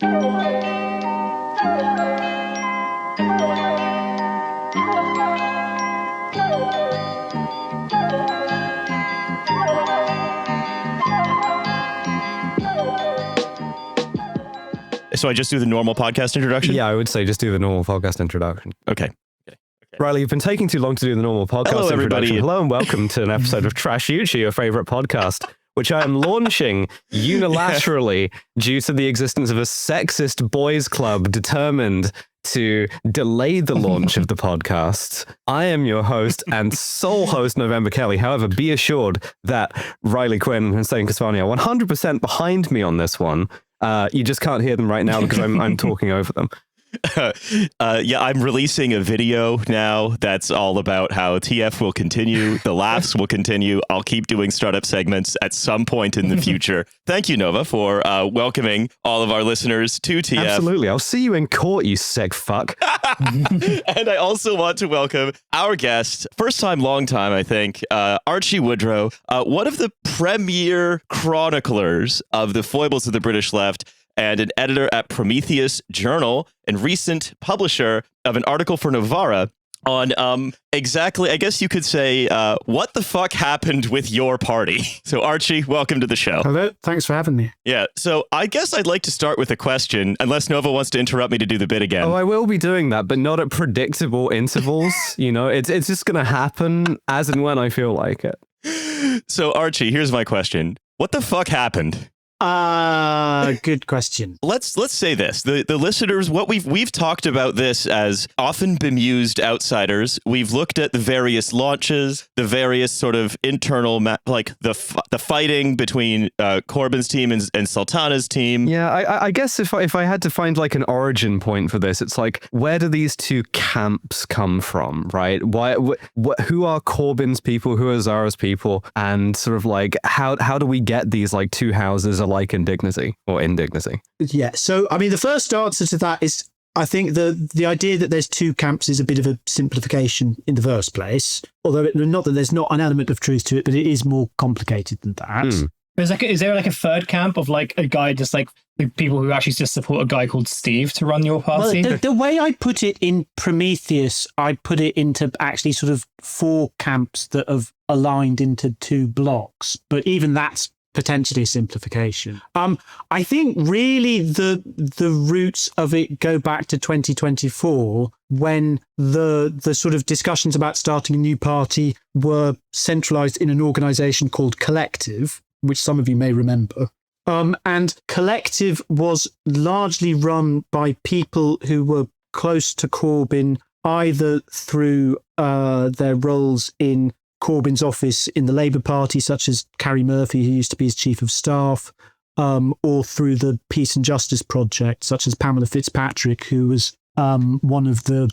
So I just do the normal podcast introduction? Yeah, I would say just do the normal podcast introduction. Okay. Riley, you've been taking too long to do the normal podcast Hello, introduction. everybody. Hello and welcome to an episode of Trashuchi, your favorite podcast, which I am launching unilaterally due to the existence of a sexist boys club determined to delay the launch of the podcast. I am your host and sole host, November Kelly. However, be assured that Riley Quinn and Hussein Kasvani are 100% behind me on this one. You just can't hear them right now because I'm talking over them. Yeah, I'm releasing a video now that's all about how TF will continue, the laughs will continue. I'll keep doing startup segments at some point in the future. Thank you, Nova, for welcoming all of our listeners to TF. Absolutely. I'll see you in court, you sick fuck. And I also want to welcome our guest, first time, long time, I think, Archie Woodrow, one of the premier chroniclers of the foibles of the British left, and an editor at Prometheus Journal and recent publisher of an article for Novara on exactly, I guess you could say, what the fuck happened with your party. So Archie, welcome to the show. Hello, thanks for having me. Yeah, so I guess I'd like to start with a question, unless Nova wants to interrupt me to do the bit again. Oh, I will be doing that, but not at predictable intervals. You know, it's just going to happen as and when I feel like it. So Archie, here's my question. What the fuck happened? Good question. Let's say this. The listeners, what we've talked about this as often bemused outsiders. We've looked at the various launches, the various sort of internal, like the fighting between Corbyn's team and Sultana's team. Yeah, I guess if I had to find like an origin point for this, it's like, where do these two camps come from, right? Who are Corbyn's people? Who are Zara's people? And sort of like, how do we get these like two houses alike in dignity or indignity? Yeah, so I mean, the first answer to that is, I think the idea that there's two camps is a bit of a simplification in the first place, although not that there's not an element of truth to it, but it is more complicated than that. Is there like a third camp of like a guy, just like the people who actually just support a guy called Steve to run your party? Well, the way I put it in Prometheus, I put it into actually sort of four camps that have aligned into two blocks, but even that's potentially a simplification. I think really the roots of it go back to 2024, when the sort of discussions about starting a new party were centralized in an organization called Collective, which some of you may remember. And Collective was largely run by people who were close to Corbyn, either through their roles in Corbyn's office in the Labour Party, such as Carrie Murphy, who used to be his chief of staff, or through the Peace and Justice Project, such as Pamela Fitzpatrick, who was one of the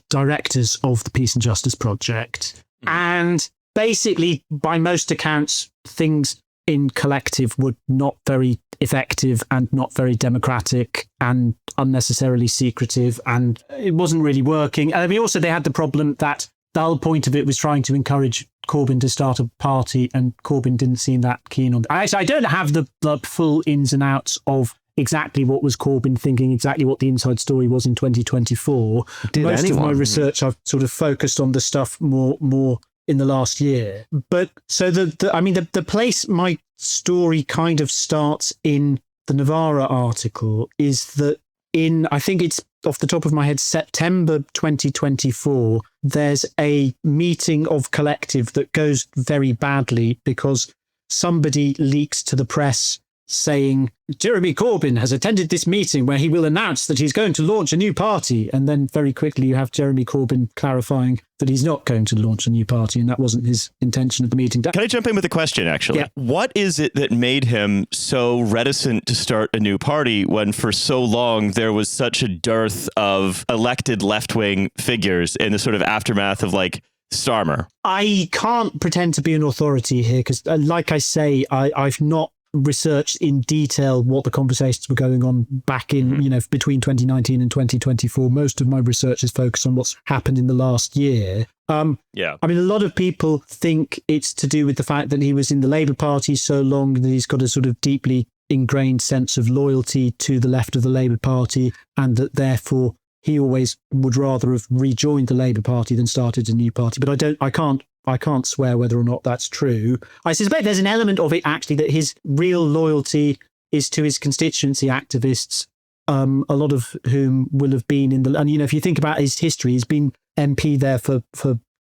directors of the Peace and Justice Project. And basically, by most accounts, things in Collective were not very effective and not very democratic and unnecessarily secretive, and it wasn't really working. And I mean, also, they had the problem that the whole point of it was trying to encourage Corbyn to start a party, and Corbyn didn't seem that keen on that. I don't have the full ins and outs of exactly what was Corbyn thinking, exactly what the inside story was in 2024. Most of my research, I've sort of focused on the stuff more in the last year. But so the place my story kind of starts in the Novara article is that I think it's off the top of my head, September 2024, there's a meeting of Collective that goes very badly because somebody leaks to the press saying Jeremy Corbyn has attended this meeting where he will announce that he's going to launch a new party. And then very quickly you have Jeremy Corbyn clarifying that he's not going to launch a new party, and that wasn't his intention at the meeting. Can I jump in with a question, actually? Yeah. What is it that made him so reticent to start a new party when for so long there was such a dearth of elected left-wing figures in the sort of aftermath of like Starmer? I can't pretend to be an authority here because, like I say, I've not researched in detail what the conversations were going on back in, between 2019 and 2024. Most of my research is focused on what's happened in the last year. Yeah. I mean, a lot of people think it's to do with the fact that he was in the Labour Party so long that he's got a sort of deeply ingrained sense of loyalty to the left of the Labour Party, and that therefore he always would rather have rejoined the Labour Party than started a new party. But I can't swear whether or not that's true. I suspect there's an element of it actually that his real loyalty is to his constituency activists, a lot of whom will have been and if you think about his history, he's been MP there for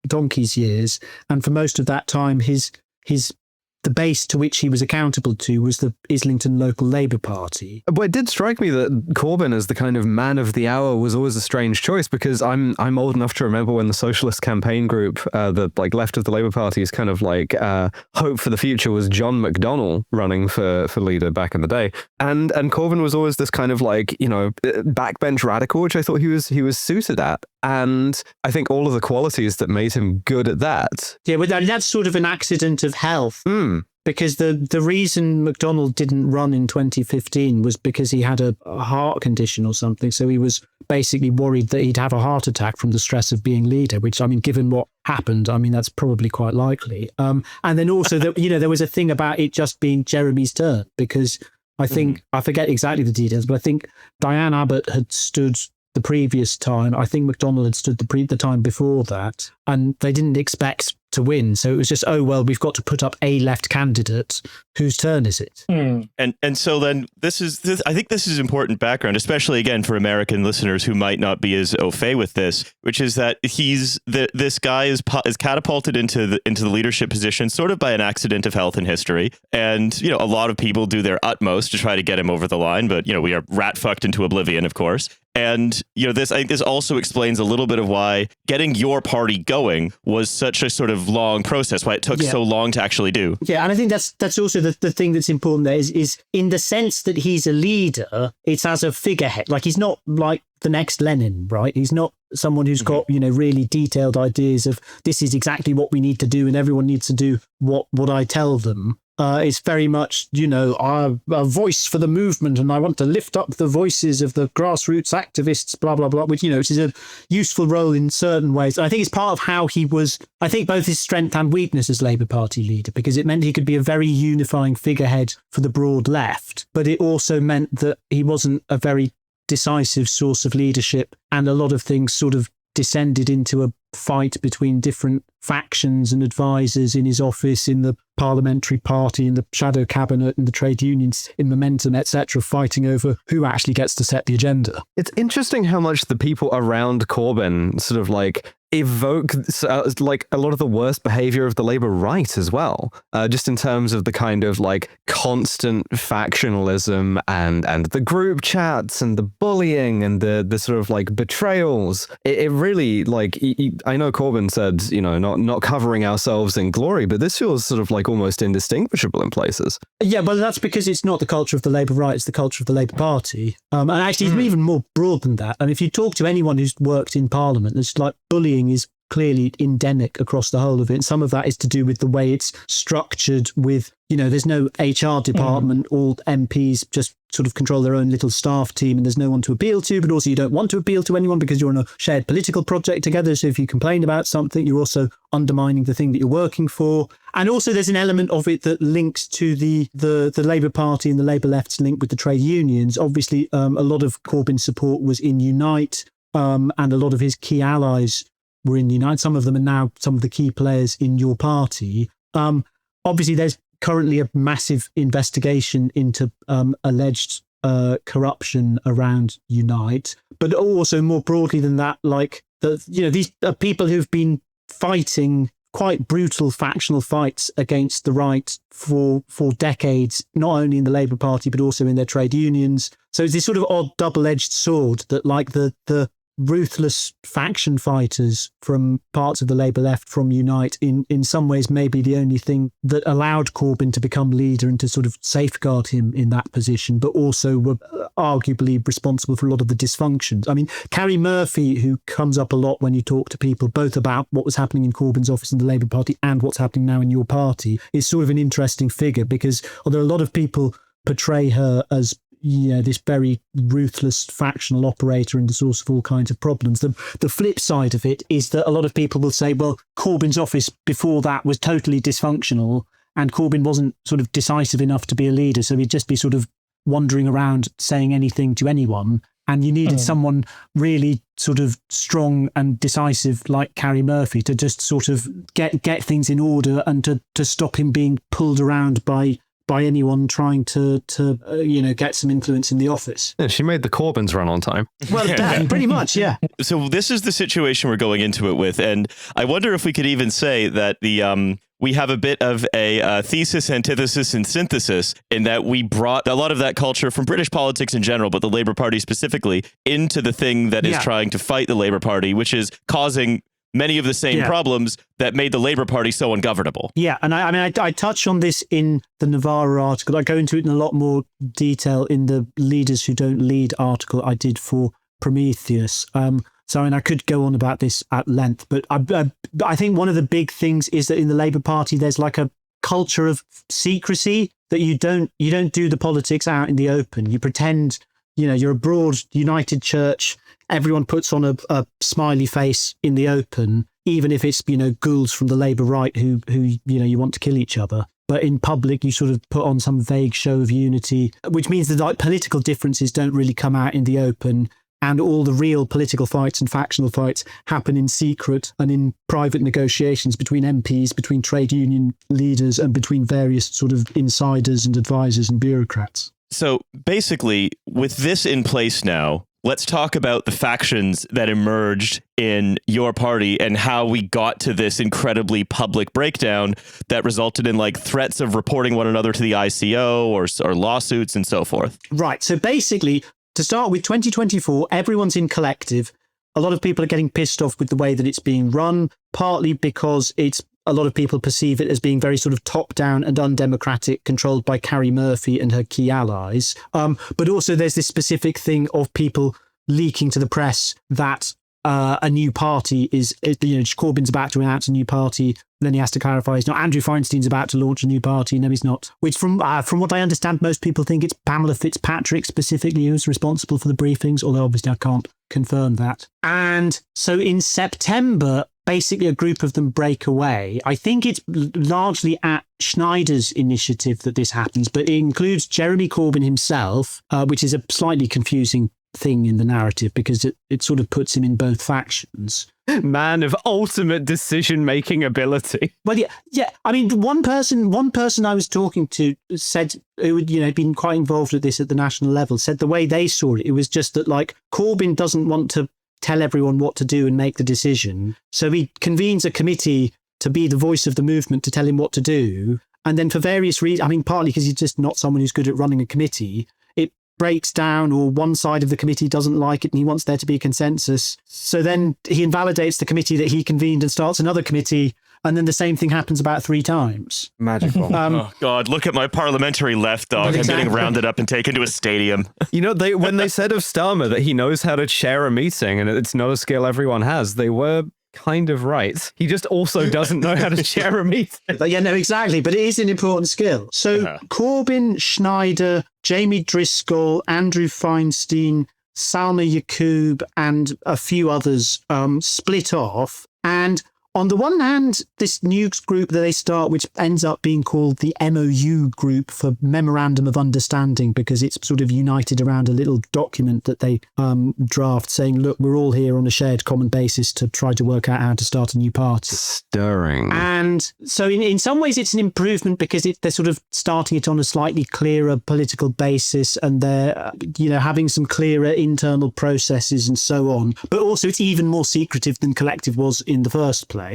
donkey's years, and for most of that time the base to which he was accountable to was the Islington local Labour Party. But it did strike me that Corbyn as the kind of man of the hour was always a strange choice, because I'm old enough to remember when the Socialist Campaign Group, the left of the Labour Party's kind of hope for the future was John McDonnell running for leader back in the day, and Corbyn was always this kind of backbench radical, which I thought he was suited at, and I think all of the qualities that made him good at that. Yeah, but that's sort of an accident of health. Because the reason McDonnell didn't run in 2015 was because he had a heart condition or something. So he was basically worried that he'd have a heart attack from the stress of being leader, which, given what happened, that's probably quite likely. And then also, there was a thing about it just being Jeremy's turn, because I think, I forget exactly the details, but I think Diane Abbott had stood the previous time. I think McDonnell had stood the time before that, and they didn't expect to win. So it was just, we've got to put up a left candidate. Whose turn is it? And so then I think this is important background, especially again for American listeners who might not be as au fait with this, which is that this guy is catapulted into the leadership position sort of by an accident of health and history. And, a lot of people do their utmost to try to get him over the line, but, we are rat fucked into oblivion, of course. And, I think this also explains a little bit of why getting your party going was such a sort of long process, why it took so long to actually do. Yeah, and I think that's also the thing that's important there is in the sense that he's a leader, it's as a figurehead. He's not like the next Lenin, right? He's not someone who's got, really detailed ideas of this is exactly what we need to do and everyone needs to do what I tell them. It's very much, a voice for the movement, and I want to lift up the voices of the grassroots activists, blah, blah, blah, which, which is a useful role in certain ways. And I think it's part of how he was, I think, both his strength and weakness as Labour Party leader, because it meant he could be a very unifying figurehead for the broad left, but it also meant that he wasn't a very decisive source of leadership, and a lot of things sort of descended into a fight between different factions and advisors in his office, in the parliamentary party, in the shadow cabinet, in the trade unions, in Momentum, etc., fighting over who actually gets to set the agenda. It's interesting how much the people around Corbyn sort of evoke a lot of the worst behavior of the Labour right as well, just in terms of the kind of constant factionalism and the group chats and the bullying and the sort of betrayals. It really I know Corbyn said, not covering ourselves in glory, but this feels sort of almost indistinguishable in places. Yeah, but that's because it's not the culture of the Labour right, it's the culture of the Labour Party. And actually, it's even more broad than that. And if you talk to anyone who's worked in Parliament, it's bullying is clearly endemic across the whole of it. And some of that is to do with the way it's structured with, there's no HR department, all MPs just sort of control their own little staff team and there's no one to appeal to, but also you don't want to appeal to anyone because you're on a shared political project together. So if you complain about something, you're also undermining the thing that you're working for. And also there's an element of it that links to the Labour Party and the Labour left's link with the trade unions. Obviously, a lot of Corbyn's support was in Unite, and a lot of his key allies were in Unite. Some of them are now some of the key players in your party. Obviously, there's currently a massive investigation into alleged corruption around Unite, but also more broadly than that, these are people who've been fighting quite brutal factional fights against the right for decades, not only in the Labour Party but also in their trade unions. So it's this sort of odd double-edged sword that, the ruthless faction fighters from parts of the Labour left from Unite in some ways may be the only thing that allowed Corbyn to become leader and to sort of safeguard him in that position, but also were arguably responsible for a lot of the dysfunctions. I mean, Carrie Murphy, who comes up a lot when you talk to people both about what was happening in Corbyn's office in the Labour Party and what's happening now in your party, is sort of an interesting figure because although a lot of people portray her as this very ruthless factional operator and the source of all kinds of problems. The flip side of it is that a lot of people will say, well, Corbyn's office before that was totally dysfunctional and Corbyn wasn't sort of decisive enough to be a leader, so he'd just be sort of wandering around saying anything to anyone. And you needed someone really sort of strong and decisive like Carrie Murphy to just sort of get things in order and to stop him being pulled around by anyone trying to get some influence in the office. Yeah, she made the Corbyns run on time. Well, pretty much, yeah. So this is the situation we're going into it with, and I wonder if we could even say that we have a bit of a thesis, antithesis, and synthesis in that we brought a lot of that culture from British politics in general, but the Labour Party specifically, into the thing that is trying to fight the Labour Party, which is causing many of the same problems that made the Labour Party so ungovernable. Yeah, and I touch on this in the Navarra article. I go into it in a lot more detail in the Leaders Who Don't Lead article I did for Prometheus. So, I could go on about this at length, but I think one of the big things is that in the Labour Party, there's like a culture of secrecy, that you don't do the politics out in the open. You pretend, you're a broad, united church. Everyone puts on a smiley face in the open, even if it's, ghouls from the Labour right who you want to kill each other. But in public, you sort of put on some vague show of unity, which means that like political differences don't really come out in the open. And all the real political fights and factional fights happen in secret and in private negotiations between MPs, between trade union leaders, and between various sort of insiders and advisors and bureaucrats. So basically, with this in place now, let's talk about the factions that emerged in your party and how we got to this incredibly public breakdown that resulted in like threats of reporting one another to the ICO or lawsuits and so forth. Right. So basically, to start with, 2024, everyone's in collective. A lot of people are getting pissed off with the way that it's being run, partly because a lot of people perceive it as being very sort of top-down and undemocratic, controlled by Carrie Murphy and her key allies. But also there's this specific thing of people leaking to the press that a new party Corbyn's about to announce a new party. Then he has to clarify he's not. Andrew Feinstein's about to launch a new party. No, he's not. Which, from what I understand, most people think it's Pamela Fitzpatrick specifically who's responsible for the briefings, although obviously I can't confirm that. And so in September, basically a group of them break away. I think it's largely at Schneider's initiative that this happens, but it includes Jeremy Corbyn himself, which is a slightly confusing thing in the narrative because it sort of puts him in both factions. Man of ultimate decision-making ability. Well, yeah. I mean, one person I was talking to said, who had been quite involved with this at the national level, said the way they saw it was just that like Corbyn doesn't want to tell everyone what to do and make the decision, so he convenes a committee to be the voice of the movement to tell him what to do, and then for various reasons, I mean, partly because he's just not someone who's good at running a committee, breaks down, or one side of the committee doesn't like it and he wants there to be a consensus. So then he invalidates the committee that he convened and starts another committee, and then the same thing happens about 3 times. Magical. Oh, God, look at my parliamentary left, dog. Exactly. I'm getting rounded up and taken to a stadium. When they said of Starmer that he knows how to chair a meeting and it's not a skill everyone has, they were kind of right. He just also doesn't know how to chair a meeting. Yeah, no, exactly. But it is an important skill. So Corbyn, Schneider, Jamie Driscoll, Andrew Feinstein, Salma Yaqub, and a few others split off. And on the one hand, this new group that they start, which ends up being called the MOU group for Memorandum of Understanding, because it's sort of united around a little document that they draft saying, look, we're all here on a shared common basis to try to work out how to start a new party. Stirring. And so in some ways it's an improvement because they're sort of starting it on a slightly clearer political basis, and they're having some clearer internal processes and so on. But also it's even more secretive than Collective was in the first place.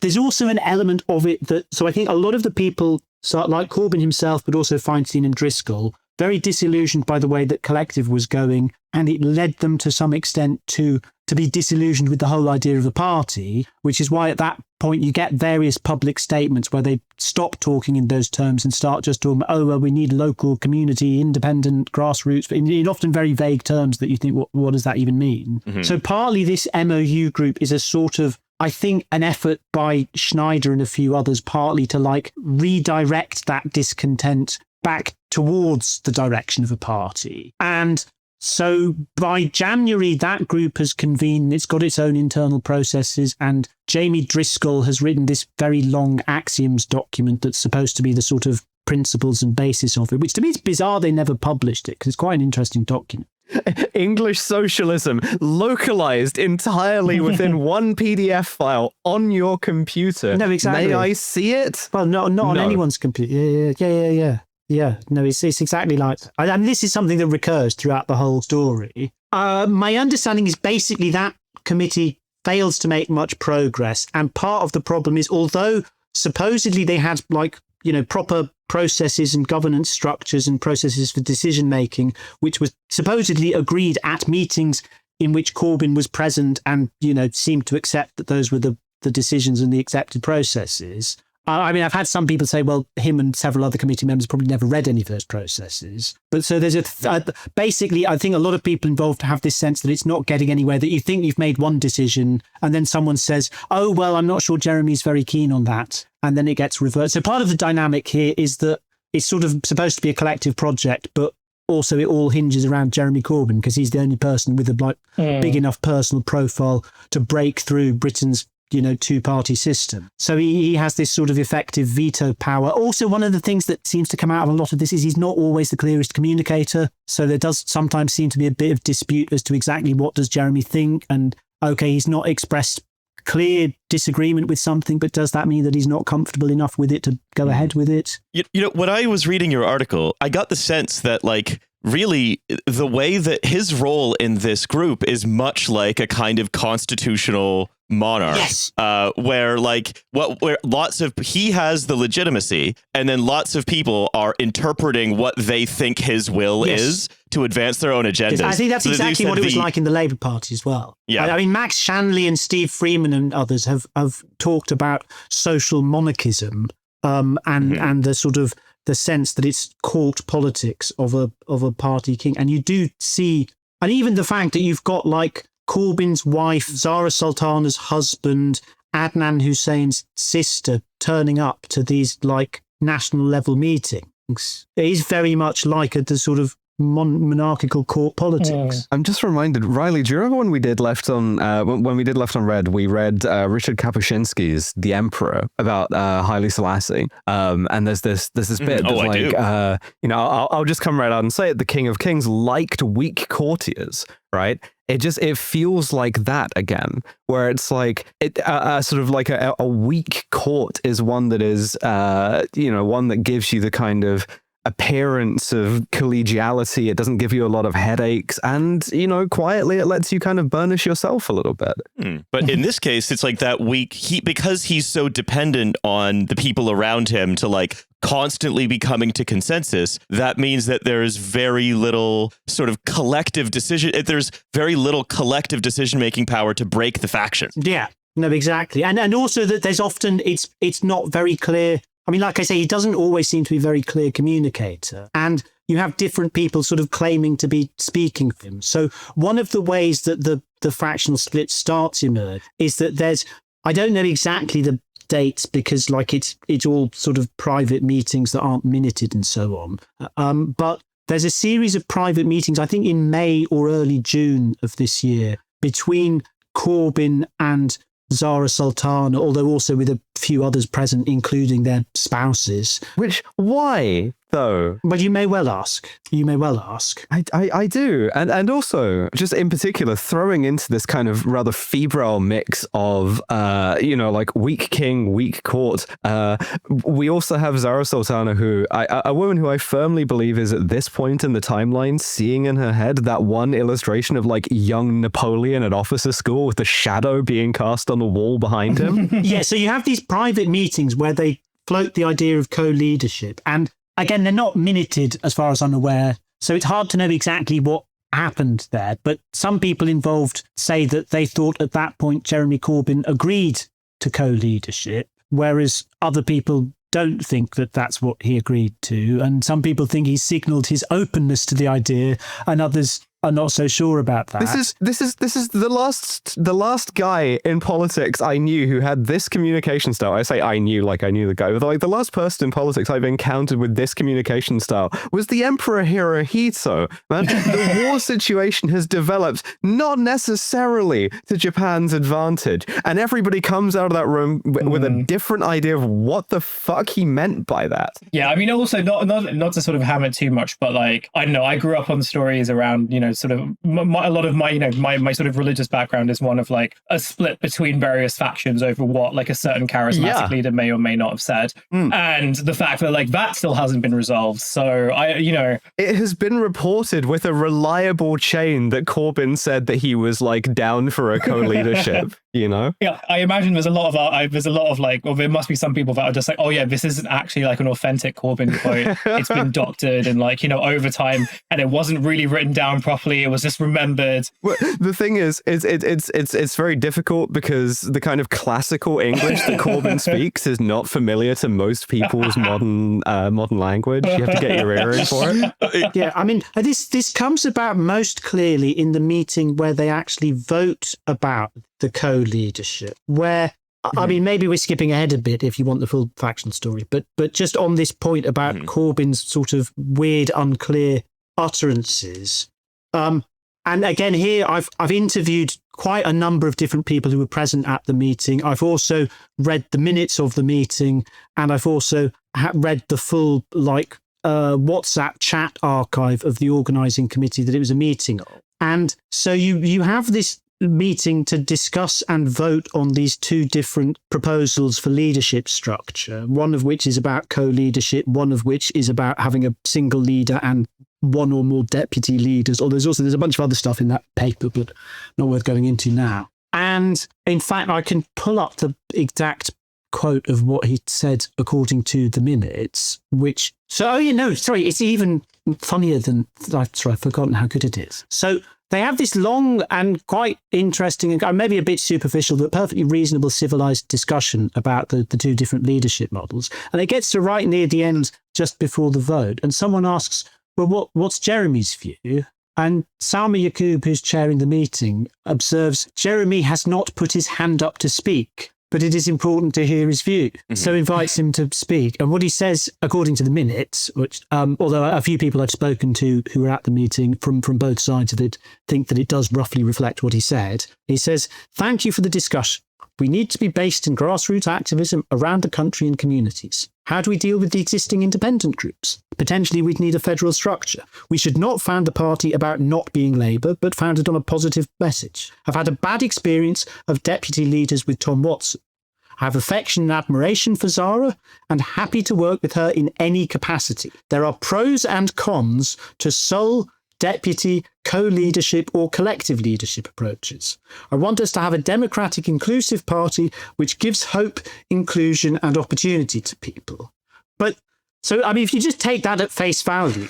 There's also an element of it so I think a lot of the people, like Corbyn himself, but also Feinstein and Driscoll, very disillusioned by the way that Collective was going, and it led them to some extent to be disillusioned with the whole idea of the party, which is why at that point you get various public statements where they stop talking in those terms and start just talking, we need local, community, independent, grassroots, in often very vague terms that you think, what does that even mean? Mm-hmm. So partly this MOU group is a sort of, I think, an effort by Schneider and a few others, partly to like redirect that discontent back towards the direction of a party. And So by January, that group has convened. It's got its own internal processes. And Jamie Driscoll has written this very long axioms document that's supposed to be the sort of principles and basis of it, which to me is bizarre they never published it because it's quite an interesting document. English socialism localized entirely within one PDF file on your computer. No, exactly. May I see it? Well, not on anyone's computer. Yeah. No, it's exactly like that. And this is something that recurs throughout the whole story. My understanding is basically that committee fails to make much progress. And part of the problem is, although supposedly they had proper processes and governance structures and processes for decision making, which was supposedly agreed at meetings in which Corbyn was present and, seemed to accept that those were the decisions and the accepted processes. I mean, I've had some people say, well, him and several other committee members probably never read any of those processes. But so there's basically, I think a lot of people involved have this sense that it's not getting anywhere, that you think you've made one decision and then someone says, oh, well, I'm not sure Jeremy's very keen on that. And then it gets reversed. So part of the dynamic here is that it's sort of supposed to be a collective project, but also it all hinges around Jeremy Corbyn because he's the only person with a big enough personal profile to break through Britain's two-party system. So he has this sort of effective veto power. Also, one of the things that seems to come out of a lot of this is he's not always the clearest communicator. So there does sometimes seem to be a bit of dispute as to exactly what does Jeremy think. And okay, he's not expressed clear disagreement with something, but does that mean that he's not comfortable enough with it to go ahead with it? When I was reading your article, I got the sense that really the way that his role in this group is much like a kind of constitutional monarch. Yes. Where he has the legitimacy and then lots of people are interpreting what they think his will is to advance their own agendas. I think that's exactly what it was like in the Labour Party as well. Yeah. I mean, Max Shanley and Steve Freeman and others have talked about social monarchism and the sort of the sense that it's court politics of a party king. And you do see, and even the fact that you've got Corbyn's wife, Zara Sultana's husband, Adnan Hussein's sister turning up to these national level meetings. It is very much like the sort of monarchical court politics. I'm just reminded, Riley, do you remember when we did Left on Red, we read Richard Kapuscinski's The Emperor about Haile Selassie, and there's this bit that's I'll just come right out and say it, the King of Kings liked weak courtiers, right? It feels like that again, where it's a weak court is one that is one that gives you the kind of appearance of collegiality. It doesn't give you a lot of headaches, and quietly it lets you kind of burnish yourself a little bit. But in this case, it's like that weak, because he's so dependent on the people around him to constantly be coming to consensus. That means that there's very little sort of collective decision. There's very little collective decision-making power to break the faction. Yeah, no, exactly. And also that there's often, it's not very clear. I mean, like I say, he doesn't always seem to be a very clear communicator. And you have different people sort of claiming to be speaking for him. So one of the ways that the fractional split starts to emerge is that I don't know exactly the dates because it's all sort of private meetings that aren't minuted and so on. But there's a series of private meetings, I think in May or early June of this year, between Corbyn and Zara Sultana, although also with a few others present, including their spouses. Why, though? Well, you may well ask. I do. And also, just in particular, throwing into this kind of rather febrile mix of, weak king, weak court. We also have Zara Sultana, a woman who I firmly believe is at this point in the timeline seeing in her head that one illustration of young Napoleon at officer school with the shadow being cast on the wall behind him. Yeah, so you have these private meetings where they float the idea of co-leadership. And again, they're not minuted as far as I'm aware. So it's hard to know exactly what happened there. But some people involved say that they thought at that point Jeremy Corbyn agreed to co-leadership, whereas other people don't think that that's what he agreed to. And some people think he signalled his openness to the idea, and others are not so sure about that. This is the last guy in politics I knew who had this communication style. I say I knew like I knew the guy, but like the last person in politics I've encountered with this communication style was the Emperor Hirohito. Man, the war situation has developed not necessarily to Japan's advantage, and everybody comes out of that room with a different idea of what the fuck he meant by that. Yeah, I mean, also not to sort of hammer too much, but like, I don't know, I grew up on stories around, sort of a lot of my, my sort of religious background is one of like a split between various factions over what like a certain charismatic leader may or may not have said. And the fact that like that still hasn't been resolved. So it has been reported with a reliable chain that Corbyn said that he was like down for a co-leadership. Yeah, I imagine there's a lot of like, well, there must be some people that are just like, oh yeah, this isn't actually like an authentic Corbyn quote. It's been doctored and like, over time, and it wasn't really written down properly. It was just remembered. Well, the thing is it's very difficult because the kind of classical English that Corbyn speaks is not familiar to most people's modern language. You have to get your ear in for it. Yeah, I mean, this comes about most clearly in the meeting where they actually vote about the co-leadership, where I mean, maybe we're skipping ahead a bit if you want the full faction story, but just on this point about Corbyn's sort of weird, unclear utterances. And again, here I've interviewed quite a number of different people who were present at the meeting. I've also read the minutes of the meeting, and I've also read the full WhatsApp chat archive of the organising committee that it was a meeting of. And so you have this meeting to discuss and vote on these two different proposals for leadership structure, one of which is about co-leadership, one of which is about having a single leader and one or more deputy leaders. Or there's a bunch of other stuff in that paper, but not worth going into now. And in fact, I can pull up the exact quote of what he said according to the minutes, which, it's even funnier than, I've forgotten how good it is. So they have this long and quite interesting and maybe a bit superficial, but perfectly reasonable, civilized discussion about the two different leadership models. And it gets to right near the end, just before the vote. And someone asks, well, what's Jeremy's view? And Salma Yaqub, who's chairing the meeting, observes, Jeremy has not put his hand up to speak, but it is important to hear his view. So invites him to speak. And what he says, according to the minutes, which, although a few people I've spoken to who were at the meeting from both sides of it think that it does roughly reflect what he said. He says, thank you for the discussion. We need to be based in grassroots activism around the country and communities. How do we deal with the existing independent groups? Potentially, we'd need a federal structure. We should not found a party about not being Labour, but founded on a positive message. I've had a bad experience of deputy leaders with Tom Watson. I have affection and admiration for Zara and happy to work with her in any capacity. There are pros and cons to sole, deputy, co-leadership or collective leadership approaches. I want us to have a democratic, inclusive party which gives hope, inclusion and opportunity to people. But, so, I mean, if you just take that at face value,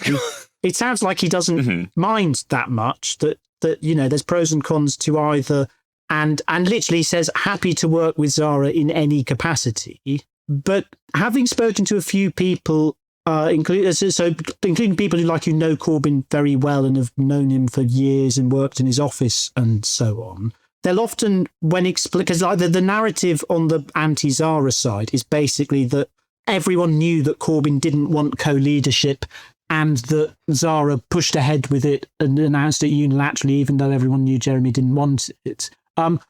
it sounds like he doesn't mind that much, that there's pros and cons to either, and literally says happy to work with Zara in any capacity. But having spoken to a few people, including people who know Corbyn very well and have known him for years and worked in his office and so on, they'll often, because the narrative on the anti-Zara side is basically that everyone knew that Corbyn didn't want co-leadership and that Zara pushed ahead with it and announced it unilaterally, even though everyone knew Jeremy didn't want it.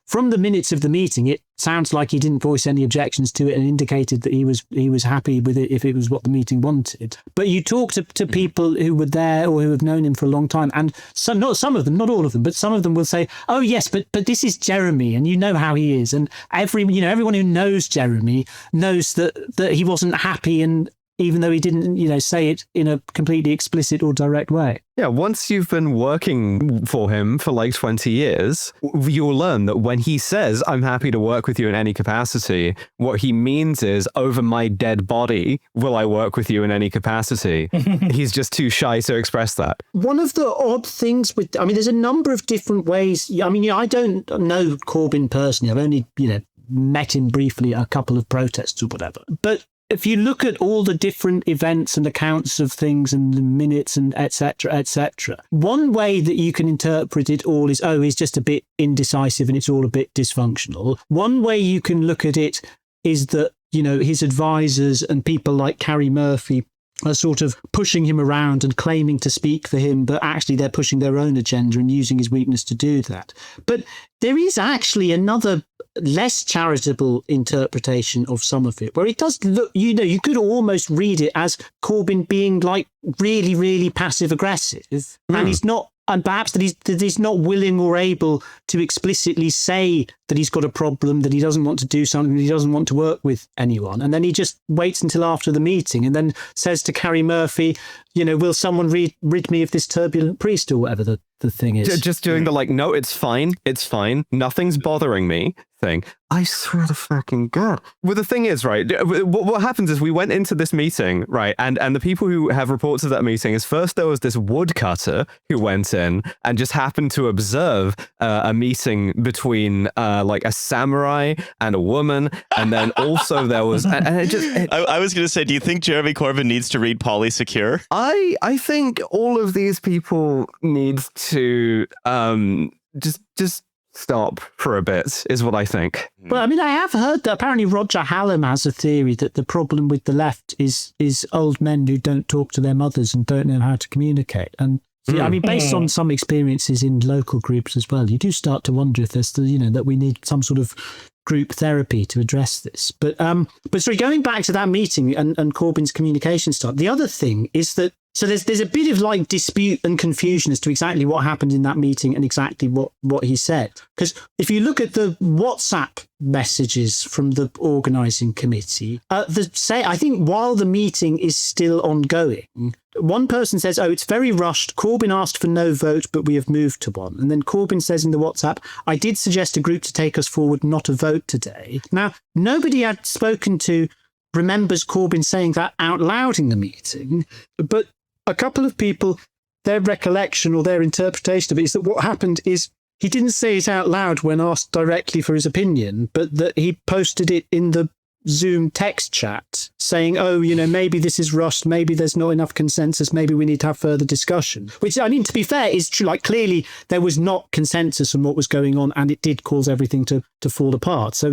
From the minutes of the meeting, it sounds like he didn't voice any objections to it and indicated that he was happy with it if it was what the meeting wanted. But you talk to people who were there or who have known him for a long time, and not some of them, not all of them, but some of them will say, "Oh yes, but this is Jeremy, and you know how he is." And everyone who knows Jeremy knows that he wasn't happy, and even though he didn't, say it in a completely explicit or direct way. Yeah, once you've been working for him for like 20 years, you'll learn that when he says, I'm happy to work with you in any capacity, what he means is, over my dead body, will I work with you in any capacity? He's just too shy to express that. One of the odd things there's a number of different ways. I don't know Corbyn personally. I've only, met him briefly at a couple of protests or whatever. But if you look at all the different events and accounts of things and the minutes and etc., one way that you can interpret it all is, he's just a bit indecisive and it's all a bit dysfunctional. One way you can look at it is that, his advisors and people like Carrie Murphy are sort of pushing him around and claiming to speak for him, but actually they're pushing their own agenda and using his weakness to do that. But there is actually another less charitable interpretation of some of it, where it does look, you could almost read it as Corbyn being like really, really passive aggressive, and he's not, and perhaps that he's not willing or able to explicitly say that he's got a problem, that he doesn't want to do something, that he doesn't want to work with anyone. And then he just waits until after the meeting and then says to Carrie Murphy, will someone rid me of this turbulent priest, or whatever the thing is. Just doing the no, it's fine, nothing's bothering me thing. I swear to fucking God. Well, the thing is, right, what happens is we went into this meeting, right, and the people who have reports of that meeting is, first there was this woodcutter who went in and just happened to observe a meeting between like a samurai and a woman, and then also there was, I was going to say, do you think Jeremy Corbyn needs to read Polly Secure? I think all of these people need to just stop for a bit, is what I think. Well, I mean, I have heard that apparently Roger Hallam has a theory that the problem with the left is old men who don't talk to their mothers and don't know how to communicate. And I mean, based on some experiences in local groups as well, you do start to wonder if there's still, that we need some sort of group therapy to address this. But sorry, going back to that meeting and Corbyn's communication style, the other thing is that, so there's a bit of like dispute and confusion as to exactly what happened in that meeting and exactly what he said. Because if you look at the WhatsApp messages from the organising committee, I think while the meeting is still ongoing, one person says, it's very rushed. Corbyn asked for no vote, but we have moved to one. And then Corbyn says in the WhatsApp, I did suggest a group to take us forward, not a vote today. Now, nobody I'd spoken to remembers Corbyn saying that out loud in the meeting, but a couple of people, their recollection or their interpretation of it is that what happened is he didn't say it out loud when asked directly for his opinion, but that he posted it in the Zoom text chat saying, maybe this is rushed, maybe there's not enough consensus, maybe we need to have further discussion. Which, I mean, to be fair, is true. Like, clearly there was not consensus on what was going on, and it did cause everything to fall apart. So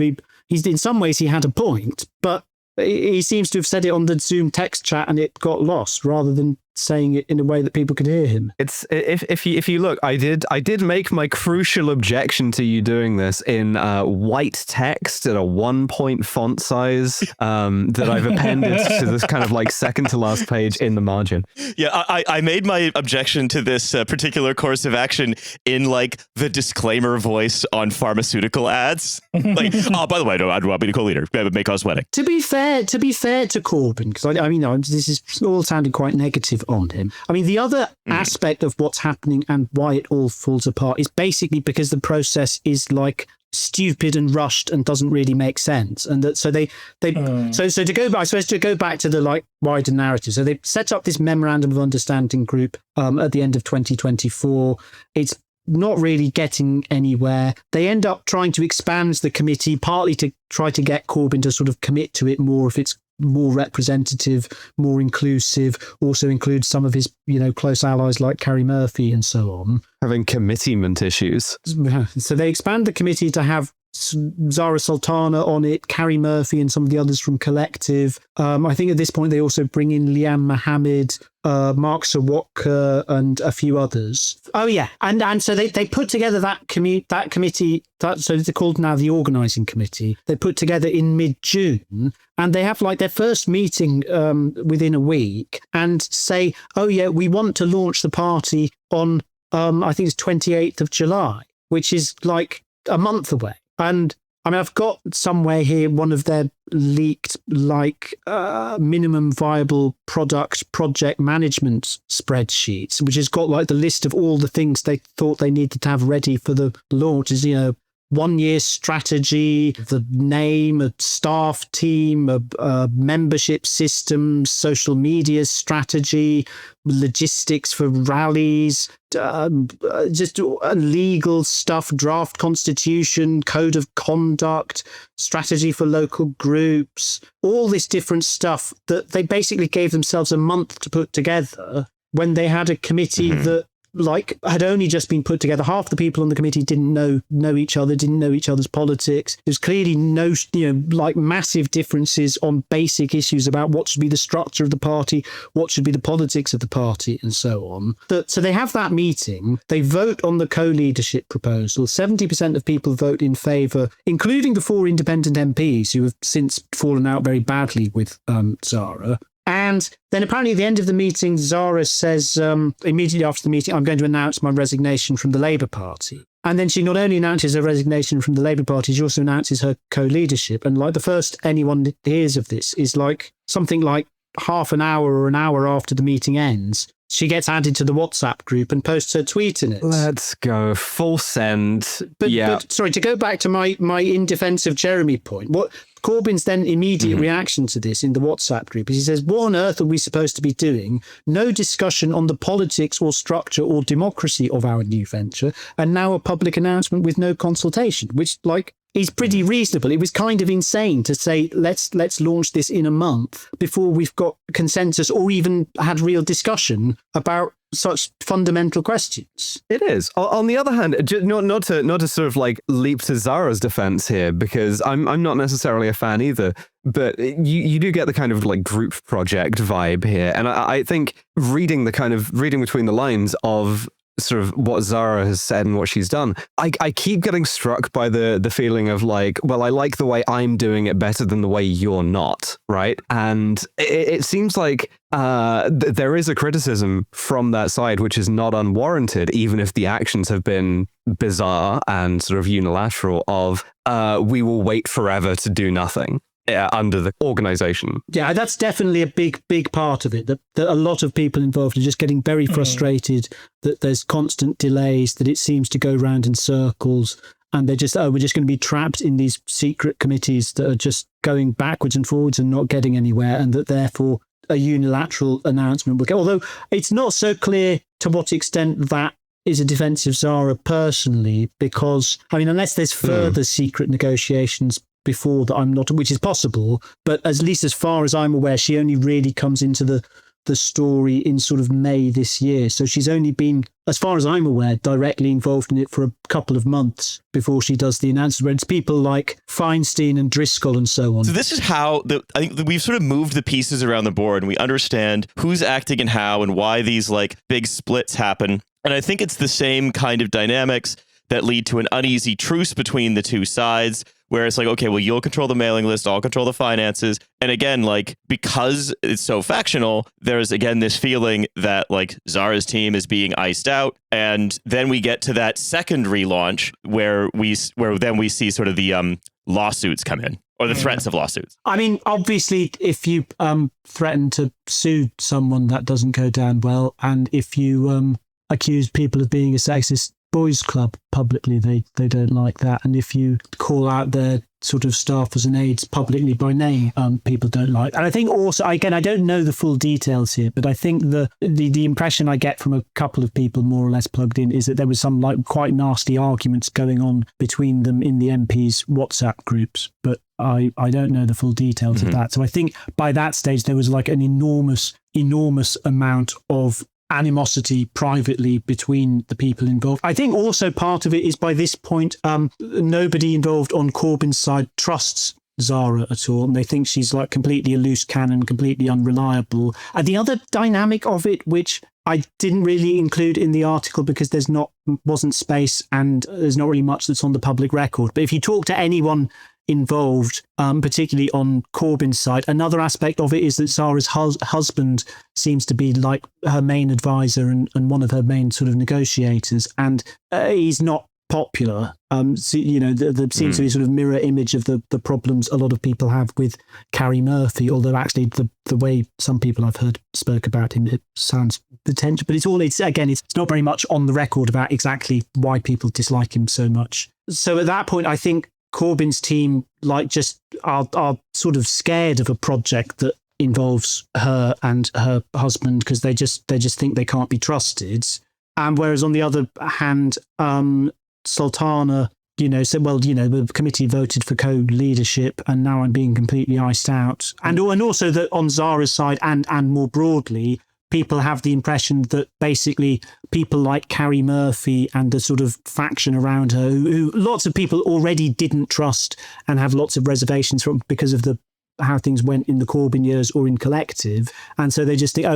he's in some ways he had a point, but he seems to have said it on the Zoom text chat and it got lost rather than saying it in a way that people could hear him. It's if you look, I did make my crucial objection to you doing this in white text at a 1-point font size that I've appended to this kind of like second to last page in the margin. Yeah, I made my objection to this particular course of action in like the disclaimer voice on pharmaceutical ads. Like, by the way, no, I'd want me to co-leader, may cause wedding. To be fair to Corbyn, because I mean, this is all sounding quite negative on him. I mean, the other aspect of what's happening and why it all falls apart is basically because the process is like stupid and rushed and doesn't really make sense. And that so to go back to the like wider narrative. So they set up this memorandum of understanding group at the end of 2024. It's not really getting anywhere. They end up trying to expand the committee, partly to try to get Corbyn to sort of commit to it more if it's more representative, more inclusive, also includes some of his, close allies like Carrie Murphy and so on. Having committeement issues. So they expand the committee to have Zara Sultana on it, Carrie Murphy and some of the others from Collective. I think at this point they also bring in Liam Mohammed, Mark Sawatka and a few others. Oh yeah, and so they put together that committee. So they're called now the organising committee. They put together in mid-June, and they have like their first meeting within a week, and say, we want to launch the party on I think it's 28th of July, which is like a month away. And I mean, I've got somewhere here one of their leaked like minimum viable project management spreadsheets, which has got like the list of all the things they thought they needed to have ready for the launch. Is 1-year strategy, the name, a staff team, a membership system, social media strategy, logistics for rallies, just legal stuff, draft constitution, code of conduct, strategy for local groups, all this different stuff that they basically gave themselves a month to put together when they had a committee that had only just been put together. Half the people on the committee didn't know each other, didn't know each other's politics. There's clearly no, massive differences on basic issues about what should be the structure of the party, what should be the politics of the party, and so on. So they have that meeting. They vote on the co-leadership proposal. 70% of people vote in favour, including the 4 independent MPs who have since fallen out very badly with Zara. And then apparently at the end of the meeting, Zara says, immediately after the meeting, I'm going to announce my resignation from the Labour Party. And then she not only announces her resignation from the Labour Party, she also announces her co-leadership. And the first anyone hears of this is something like half an hour or an hour after the meeting ends. She gets added to the WhatsApp group and posts her tweet in it. Let's go. Full send. But sorry, to go back to my in defence of Jeremy point, what Corbyn's then immediate reaction to this in the WhatsApp group is he says, what on earth are we supposed to be doing? No discussion on the politics or structure or democracy of our new venture, and now a public announcement with no consultation, which is pretty reasonable. It was kind of insane to say, let's launch this in a month before we've got consensus or even had real discussion about such fundamental questions. It is. On the other hand, not to sort of leap to Zara's defense here, because I'm not necessarily a fan either, but you do get the kind of group project vibe here. And I think reading between the lines of sort of what Zara has said and what she's done, I keep getting struck by the feeling of well, I like the way I'm doing it better than the way you're not, right? And it seems like there is a criticism from that side which is not unwarranted, even if the actions have been bizarre and sort of unilateral of we will wait forever to do nothing under the organisation. Yeah, that's definitely a big part of it, that a lot of people involved are just getting very frustrated that there's constant delays, that it seems to go round in circles, and they're just, we're just going to be trapped in these secret committees that are just going backwards and forwards and not getting anywhere, and that therefore a unilateral announcement will go. Although it's not so clear to what extent that is a defence of Zara personally, because, unless there's further secret negotiations before that, I'm not, which is possible, but at least as far as I'm aware, she only really comes into the story in sort of May this year. So she's only been, as far as I'm aware, directly involved in it for a couple of months before she does the announcement. Where it's people like Feinstein and Driscoll and so on. So this is how I think that we've sort of moved the pieces around the board, and we understand who's acting and how and why these big splits happen. And I think it's the same kind of dynamics that lead to an uneasy truce between the two sides, where it's okay, well, you'll control the mailing list, I'll control the finances. And again, because it's so factional, there's again this feeling that Zara's team is being iced out. And then we get to that second relaunch where then we see sort of the lawsuits come in, or the threats of lawsuits. Obviously, if you threaten to sue someone, that doesn't go down well. And if you accuse people of being a sexist boys club publicly, they don't like that. And if you call out their sort of staffers and aides publicly by name, people don't like. And I think also, again, I don't know the full details here, but I think the impression I get from a couple of people more or less plugged in is that there was some quite nasty arguments going on between them in the MPs' WhatsApp groups, but I don't know the full details of that. So I think by that stage there was an enormous amount of animosity privately between the people involved. I think also part of it is by this point, nobody involved on Corbyn's side trusts Zara at all, and they think she's completely a loose cannon, completely unreliable. And the other dynamic of it, which I didn't really include in the article because wasn't space and there's not really much that's on the public record, but if you talk to anyone involved, particularly on Corbyn's side, another aspect of it is that Zara's husband seems to be her main advisor and one of her main sort of negotiators, and he's not popular. So, there seems to be sort of mirror image of the problems a lot of people have with Carrie Murphy, although actually the way some people I've heard spoke about him, it sounds potential, but it's not very much on the record about exactly why people dislike him so much. So at that point, I think Corbyn's team just are sort of scared of a project that involves her and her husband because they just think they can't be trusted. And whereas on the other hand, Sultana, said, well, the committee voted for co-leadership and now I'm being completely iced out. And also that on Zara's side and more broadly, people have the impression that basically people like Carrie Murphy and the sort of faction around her, who lots of people already didn't trust and have lots of reservations from because of how things went in the Corbyn years or in Collective. And so they just think,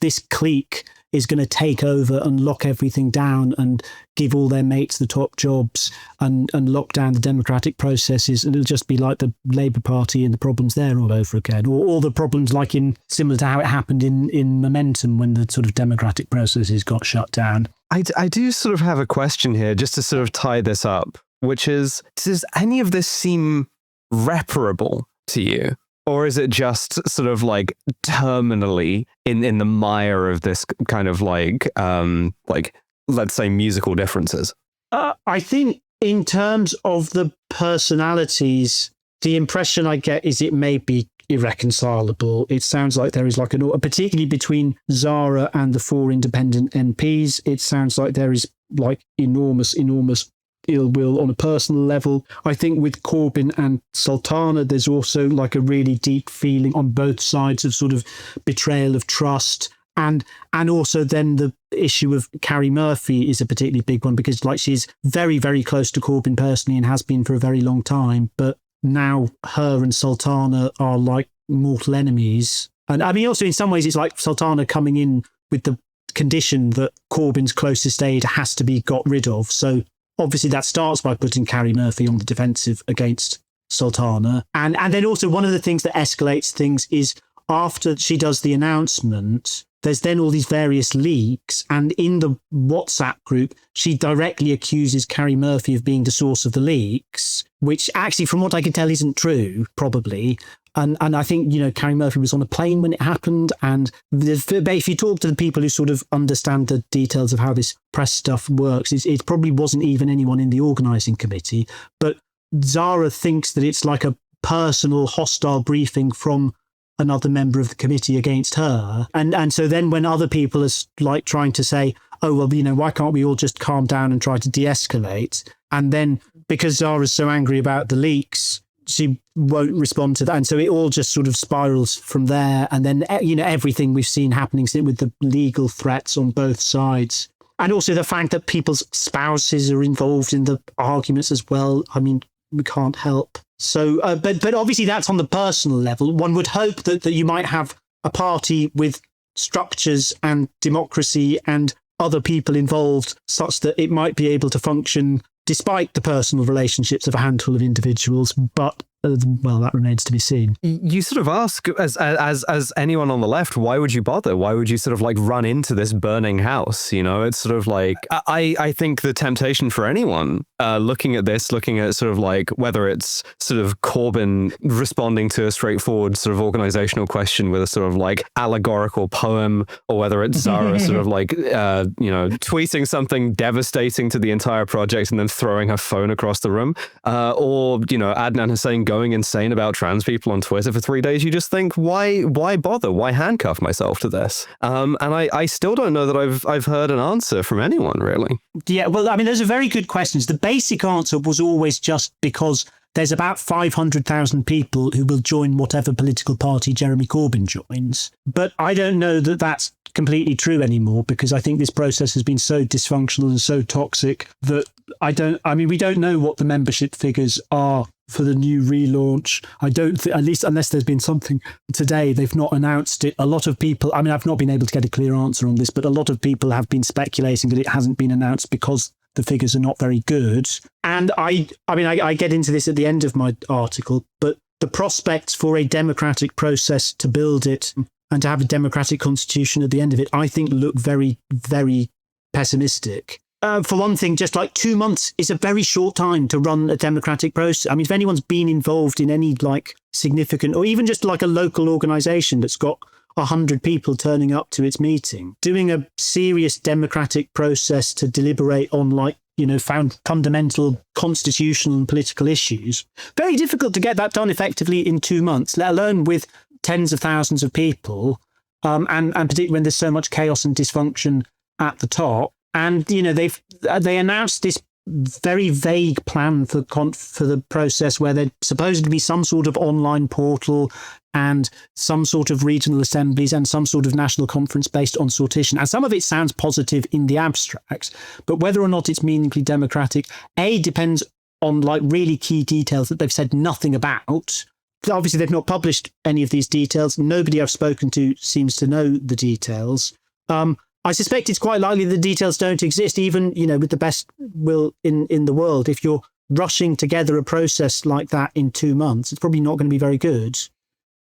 this clique is going to take over and lock everything down and give all their mates the top jobs and lock down the democratic processes. And it'll just be like the Labour Party and the problems there all over again. Or all the problems similar to how it happened in Momentum when the sort of democratic processes got shut down. I do sort of have a question here just to sort of tie this up, which is, does any of this seem reparable to you? Or is it just sort of terminally in the mire of this kind of let's say musical differences? I think in terms of the personalities, the impression I get is it may be irreconcilable. It sounds like there is particularly between Zara and the 4 independent MPs, it sounds like there is enormous ill will on a personal level. I think with Corbyn and Sultana, there's also a really deep feeling on both sides of sort of betrayal of trust. And also then the issue of Carrie Murphy is a particularly big one because she's very, very close to Corbyn personally and has been for a very long time. But now her and Sultana are mortal enemies. And I mean, also in some ways, it's like Sultana coming in with the condition that Corbyn's closest aide has to be got rid of. So obviously, that starts by putting Carrie Murphy on the defensive against Sultana. And then also one of the things that escalates things is after she does the announcement, there's then all these various leaks. And in the WhatsApp group, she directly accuses Carrie Murphy of being the source of the leaks, which actually, from what I can tell, isn't true, probably. And I think, Carrie Murphy was on a plane when it happened. And if you talk to the people who sort of understand the details of how this press stuff works, it probably wasn't even anyone in the organising committee. But Zara thinks that it's like a personal hostile briefing from another member of the committee against her. And so then when other people are trying to say, oh, well, why can't we all just calm down and try to de-escalate? And then because Zara's so angry about the leaks, she won't respond to that. And so it all just sort of spirals from there. And then, everything we've seen happening with the legal threats on both sides. And also the fact that people's spouses are involved in the arguments as well. I mean, we can't help. So, but obviously that's on the personal level. One would hope that you might have a party with structures and democracy and other people involved such that it might be able to function despite the personal relationships of a handful of individuals, but that remains to be seen. You sort of ask, as anyone on the left, why would you bother? Why would you sort of run into this burning house? It's sort of I think the temptation for anyone looking at sort of whether it's sort of Corbyn responding to a straightforward sort of organizational question with a sort of allegorical poem, or whether it's Zara sort of tweeting something devastating to the entire project and then throwing her phone across the room, or Adnan Hussein going insane about trans people on Twitter for 3 days. You just think, why bother? Why handcuff myself to this? And I still don't know that I've heard an answer from anyone, really. Yeah, well, I mean, those are very good questions. The basic answer was always just because there's about 500,000 people who will join whatever political party Jeremy Corbyn joins. But I don't know that that's completely true anymore, because I think this process has been so dysfunctional and so toxic that we don't know what the membership figures are for the new relaunch. I don't think, at least unless there's been something today, they've not announced it. A lot of people, I mean, I've not been able to get a clear answer on this, but a lot of people have been speculating that it hasn't been announced because the figures are not very good. And I get into this at the end of my article, but the prospects for a democratic process to build it and to have a democratic constitution at the end of it, I think look very, very pessimistic. for one thing, just like 2 months is a very short time to run a democratic process. I mean, if anyone's been involved in any like significant, or even just like a local organisation that's got 100 people turning up to its meeting, doing a serious democratic process to deliberate on like, fundamental constitutional and political issues, very difficult to get that done effectively in 2 months, let alone with tens of thousands of people, and particularly when there's so much chaos and dysfunction at the top. And they announced this very vague plan for the process, where there's supposed to be some sort of online portal and some sort of regional assemblies and some sort of national conference based on sortition. And some of it sounds positive in the abstract, but whether or not it's meaningfully democratic, depends on like really key details that they've said nothing about. Obviously, they've not published any of these details. Nobody I've spoken to seems to know the details. I suspect it's quite likely the details don't exist, even, with the best will in the world. If you're rushing together a process like that in 2 months, it's probably not going to be very good.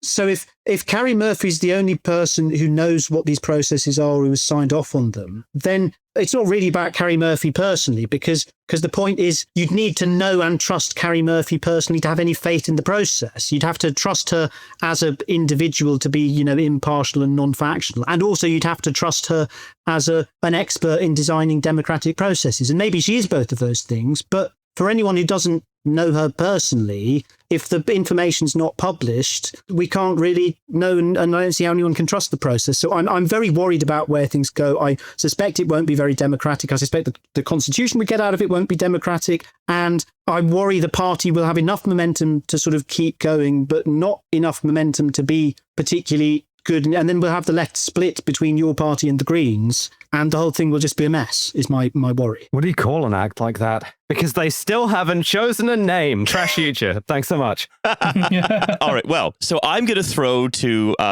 So if Carrie Murphy's the only person who knows what these processes are, or who has signed off on them, then it's not really about Carrie Murphy personally, because the point is you'd need to know and trust Carrie Murphy personally to have any faith in the process. You'd have to trust her as an individual to be, impartial and non-factional. And also you'd have to trust her as an expert in designing democratic processes. And maybe she is both of those things, but for anyone who doesn't know her personally, if the information's not published, we can't really know, and I don't see how anyone can trust the process. So I'm very worried about where things go. I suspect it won't be very democratic. I suspect that the constitution we get out of it won't be democratic. And I worry the party will have enough momentum to sort of keep going, but not enough momentum to be particularly good. And then we'll have the left split between your party and the Greens, and the whole thing will just be a mess, is my worry. What do you call an act like that? Because they still haven't chosen a name. Trash future. Thanks so much. All right. Well, so I'm going to throw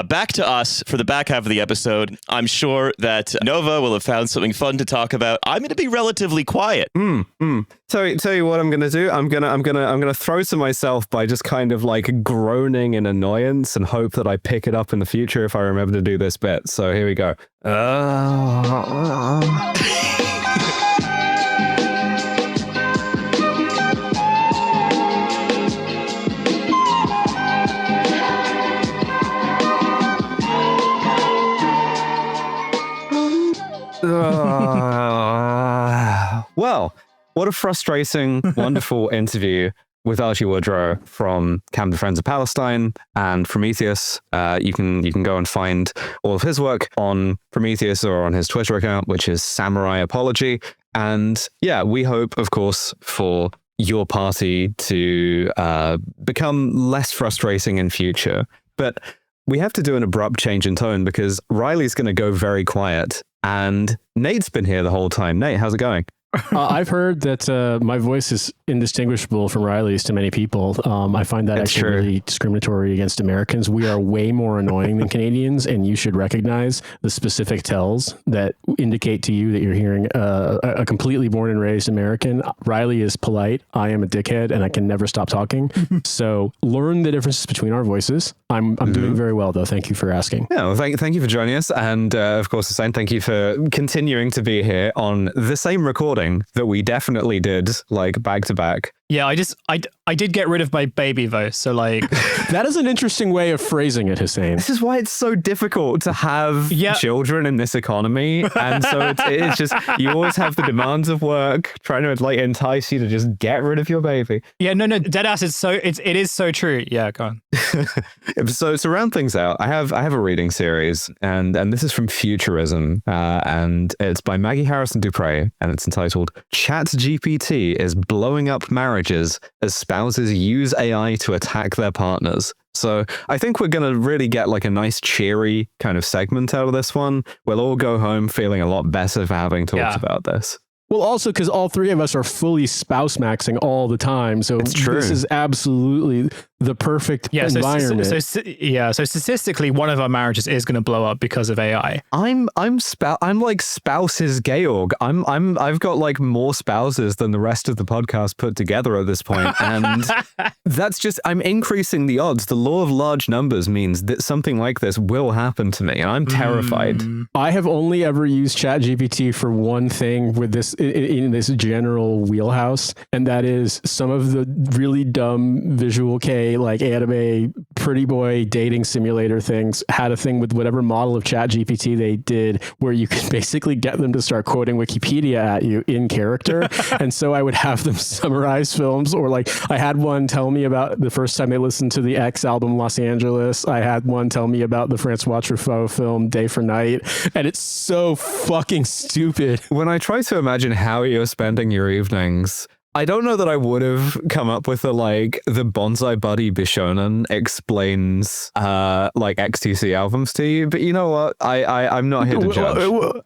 back to us for the back half of the episode. I'm sure that Nova will have found something fun to talk about. I'm going to be relatively quiet. Tell you what I'm going to do. I'm gonna throw to myself by just kind of like groaning in annoyance and hope that I pick it up in the future if I remember to do this bit. So here we go. Well, what a frustrating, wonderful interview with Archie Woodrow from Camden Friends of Palestine and Prometheus. You can go and find all of his work on Prometheus or on his Twitter account, which is Samurai Apology. And yeah, we hope, of course, for your party to become less frustrating in future. But we have to do an abrupt change in tone because Riley's going to go very quiet. And Nate's been here the whole time. Nate, how's it going? I've heard that my voice is indistinguishable from Riley's to many people. I find that That's actually true. really discriminatory against Americans. We are way more annoying than Canadians, and you should recognize the specific tells that indicate to you that you're hearing a completely born and raised American. Riley is polite. I am a dickhead, and I can never stop talking. So learn the differences between our voices. I'm doing very well, though. Thank you for asking. Yeah, well, thank you for joining us. And of course, Hussein, thank you for continuing to be here on the same recording that we definitely did like back to back. Yeah, I did get rid of my baby voice, so like That is an interesting way of phrasing it, Hussein. This is why it's so difficult to have children in this economy. And so it's just, you always have the demands of work trying to like entice you to just get rid of your baby. Yeah, no, deadass it is so true. Yeah, go on. So to round things out, I have a reading series, and this is from Futurism, and it's by Maggie Harrison Dupre, and it's entitled ChatGPT is blowing up marriages as spouses use AI to attack their partners. So I think we're going to really get like a nice cheery kind of segment out of this one. We'll all go home feeling a lot better for having talked about this. Well, also because all three of us are fully spouse maxing all the time. So It's true. This is absolutely the perfect environment. So statistically, one of our marriages is going to blow up because of AI. I'm like spouses Georg. I've got like more spouses than the rest of the podcast put together at this point, and that's just I'm increasing the odds. The law of large numbers means that something like this will happen to me, and I'm terrified. I have only ever used ChatGPT for one thing with this in this general wheelhouse, and that is some of the really dumb Visual K like anime pretty boy dating simulator things had a thing with whatever model of ChatGPT they did where you could basically get them to start quoting Wikipedia at you in character. And so I would have them summarize films, or like I had one tell me about the first time they listened to the X album Los Angeles. I had one tell me about the Francois Truffaut film Day for Night, and it's so fucking stupid. When I try to imagine how you're spending your evenings, I don't know that I would have come up with the Bonsai Buddy Bishonen explains like XTC albums to you, but you know what? I'm not here to judge.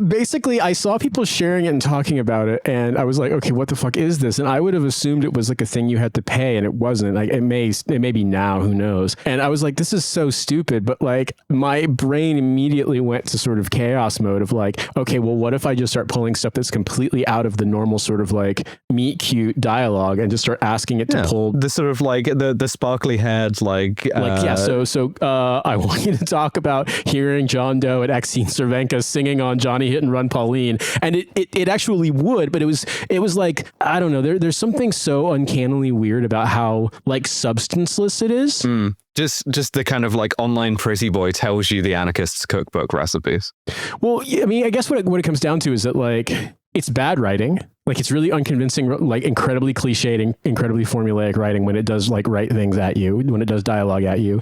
Basically, I saw people sharing it and talking about it, and I was like, okay, what the fuck is this? And I would have assumed it was like a thing you had to pay, and it wasn't. Like it may be now, who knows? And I was like, this is so stupid, but like my brain immediately went to sort of chaos mode of like, okay, well, what if I just start pulling stuff that's completely out of the normal sort of like meet cute dialogue and just start asking it to pull the sort of like the sparkly haired so I want you to talk about hearing John Doe and Exene Cervenka singing on Johnny Hit and Run Pauline, and it actually would, but it was like, I don't know, there's something so uncannily weird about how like substanceless it is. Just the kind of like online pretty boy tells you the anarchist's cookbook recipes. Well, I mean, I guess what it comes down to is that like it's bad writing. Like it's really unconvincing, like incredibly cliched, incredibly formulaic writing when it does like write things at you, when it does dialogue at you.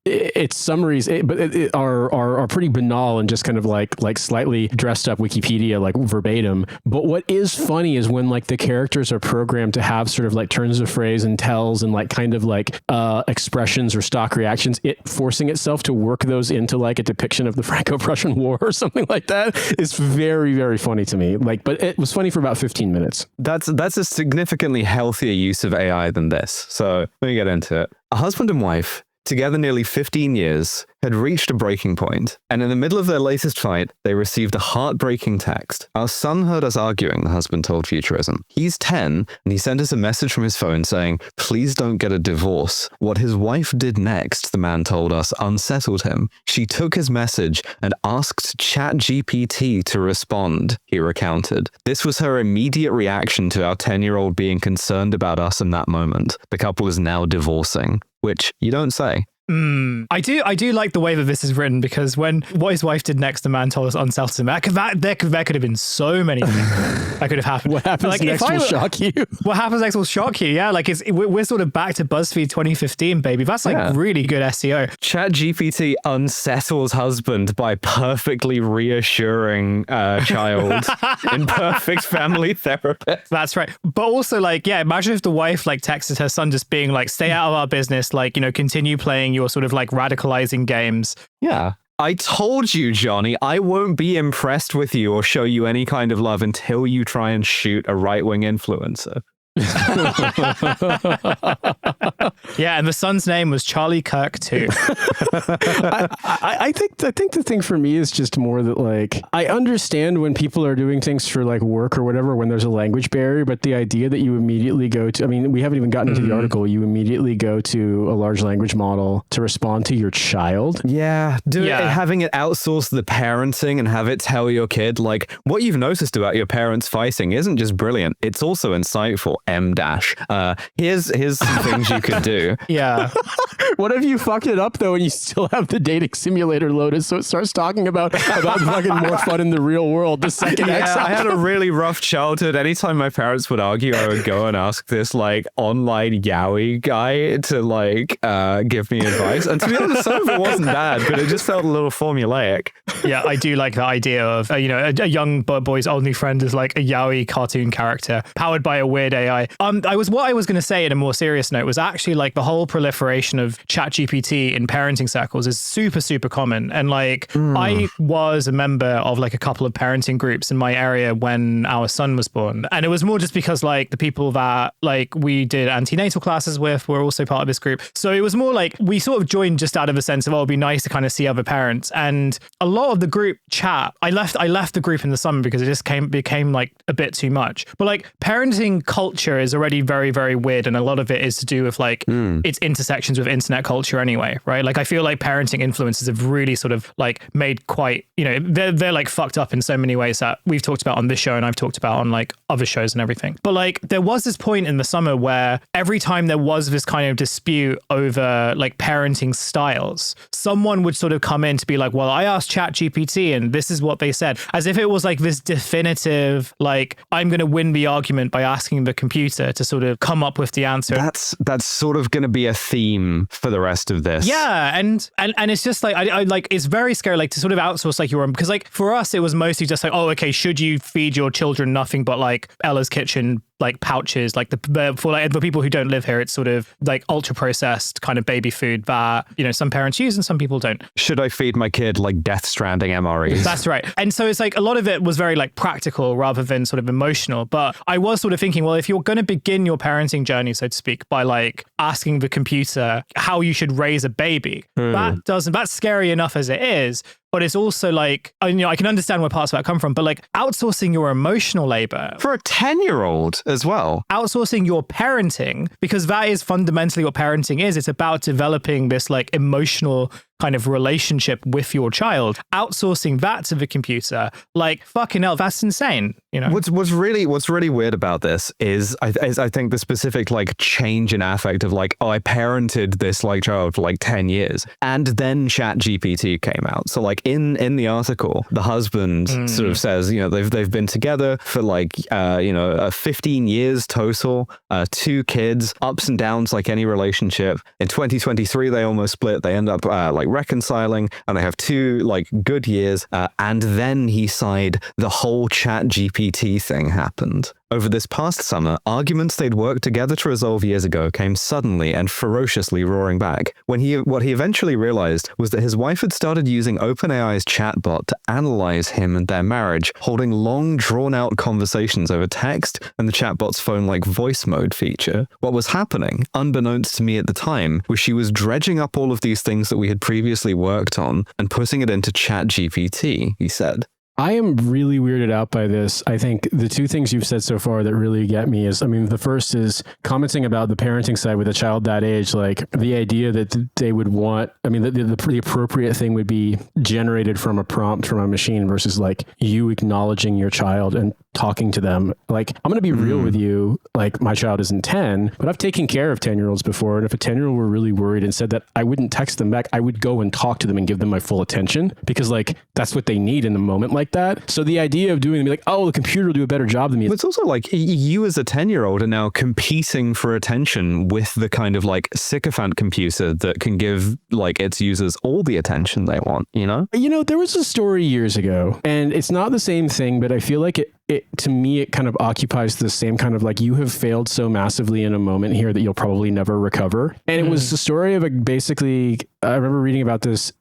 Its summaries are pretty banal and just kind of like slightly dressed up Wikipedia, like verbatim. But what is funny is when like the characters are programmed to have sort of like turns of phrase and tells and like kind of like expressions or stock reactions, it forcing itself to work those into like a depiction of the Franco-Prussian War or something like that is very, very funny to me. Like, but it was funny for about 15 minutes. That's a significantly healthier use of AI than this. So let me get into it. A husband and wife, together nearly 15 years, had reached a breaking point, and in the middle of their latest fight, they received a heartbreaking text. Our son heard us arguing, the husband told Futurism. He's 10, and he sent us a message from his phone saying, please don't get a divorce. What his wife did next, the man told us, unsettled him. She took his message and asked ChatGPT to respond, he recounted. This was her immediate reaction to our 10-year-old being concerned about us in that moment. The couple is now divorcing, which you don't say. I do like the way that this is written, because when what his wife did next, the man told us unsettled him. There could have been so many things that could have happened. What happens next will shock you. What happens next will shock you. Yeah, like we're sort of back to BuzzFeed 2015, baby. That's like really good SEO. ChatGPT unsettles husband by perfectly reassuring child in perfect family therapist. That's right. But also like, yeah, imagine if the wife like texted her son just being like, stay out of our business, like, you know, continue playing your sort of like radicalizing games. Yeah. I told you, Johnny, I won't be impressed with you or show you any kind of love until you try and shoot a right-wing influencer. Yeah, and the son's name was Charlie Kirk too. I think the thing for me is just more that like I understand when people are doing things for like work or whatever when there's a language barrier, but the idea that you immediately go to, I mean, we haven't even gotten into the article, you immediately go to a large language model to respond to your child. Yeah, having it outsource the parenting and have it tell your kid like what you've noticed about your parents fighting isn't just brilliant, it's also insightful. Here's some things you could do. Yeah. What if you fucked it up though and you still have the dating simulator loaded, so it starts talking about fucking more fun in the real world the second X. I had a really rough childhood. Anytime my parents would argue, I would go and ask this like online yaoi guy to like give me advice. And to be honest, some of it wasn't bad, but it just felt a little formulaic. Yeah, I do like the idea of a young boy's only friend is like a yaoi cartoon character powered by a weird AI AI. What I was going to say in a more serious note was actually like the whole proliferation of ChatGPT in parenting circles is super, super common. And like I was a member of like a couple of parenting groups in my area when our son was born. And it was more just because like the people that like we did antenatal classes with were also part of this group. So it was more like we sort of joined just out of a sense of, oh, it'd be nice to kind of see other parents. And a lot of the group chat, I left the group in the summer because it just became like a bit too much. But like parenting culture is already very, very weird. And a lot of it is to do with like its intersections with internet culture anyway, right? Like I feel like parenting influencers have really sort of like made quite, you know, they're like fucked up in so many ways that we've talked about on this show and I've talked about on like other shows and everything. But like there was this point in the summer where every time there was this kind of dispute over like parenting styles, someone would sort of come in to be like, well, I asked ChatGPT and this is what they said, as if it was like this definitive, like I'm going to win the argument by asking the computer to sort of come up with the answer. That's sort of going to be a theme for the rest of this. Yeah, and it's just like I like it's very scary like to sort of outsource like your own, because like for us it was mostly just like, oh, okay, should you feed your children nothing but like Ella's Kitchen like pouches, like for like the people who don't live here, it's sort of like ultra processed kind of baby food that, you know, some parents use and some people don't. Should I feed my kid like Death Stranding MREs? That's right. And so it's like a lot of it was very like practical rather than sort of emotional. But I was sort of thinking, well, if you're going to begin your parenting journey, so to speak, by like asking the computer how you should raise a baby, that's scary enough as it is. But it's also like, you know, I can understand where parts of that come from, but like outsourcing your emotional labor. For a 10-year-old as well. Outsourcing your parenting, because that is fundamentally what parenting is. It's about developing this like emotional kind of relationship with your child. Outsourcing that to the computer, like fucking hell, that's insane. You know, what's really weird about this is I think the specific like change in affect of like, oh, I parented this like child for like 10 years and then ChatGPT came out. So like in the article, the husband sort of says, you know, they've been together for like 15 years total, 2 kids, ups and downs like any relationship. In 2023 they almost split. They end up like reconciling and they have 2 like good years, and then he sighed, the whole ChatGPT thing happened. Over this past summer, arguments they'd worked together to resolve years ago came suddenly and ferociously roaring back. What he eventually realized was that his wife had started using OpenAI's chatbot to analyze him and their marriage, holding long, drawn-out conversations over text and the chatbot's phone-like voice mode feature. What was happening, unbeknownst to me at the time, was she was dredging up all of these things that we had previously worked on and putting it into ChatGPT, he said. I am really weirded out by this. I think the 2 things you've said so far that really get me is, I mean, the first is commenting about the parenting side with a child that age, like the idea that they would want, I mean, the appropriate thing would be generated from a prompt from a machine versus like you acknowledging your child and talking to them. Like, I'm going to be real with you. Like, my child isn't 10, but I've taken care of 10-year-olds before. And if a 10-year-old were really worried and said that, I wouldn't text them back. I would go and talk to them and give them my full attention because like, that's what they need in the moment like that. So the idea of doing like, oh, the computer will do a better job than me. It's also like you as a 10-year-old are now competing for attention with the kind of like sycophant computer that can give like its users all the attention they want, you know? You know, there was a story years ago and it's not the same thing, but I feel like it to me, it kind of occupies the same kind of like, you have failed so massively in a moment here that you'll probably never recover. And it was the story of basically, I remember reading about this.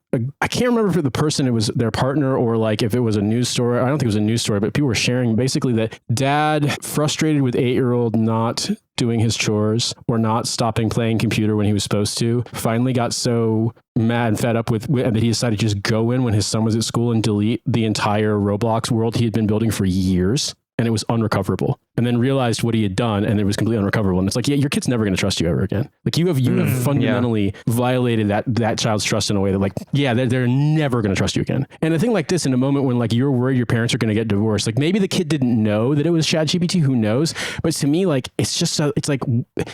I can't remember if the person, it was their partner or like if it was a news story. I don't think it was a news story, but people were sharing basically that dad, frustrated with 8-year-old not doing his chores or not stopping playing computer when he was supposed to, finally got so mad and fed up with that he decided to just go in when his son was at school and delete the entire Roblox world he had been building for years. And it was unrecoverable. And then realized what he had done and it was completely unrecoverable. And it's like, yeah, your kid's never going to trust you ever again. Like you have fundamentally violated that child's trust in a way that like, yeah, they're never going to trust you again. And a thing like this in a moment when like you're worried your parents are going to get divorced, like maybe the kid didn't know that it was ChatGPT, who knows? But to me, like, it's just, it's like,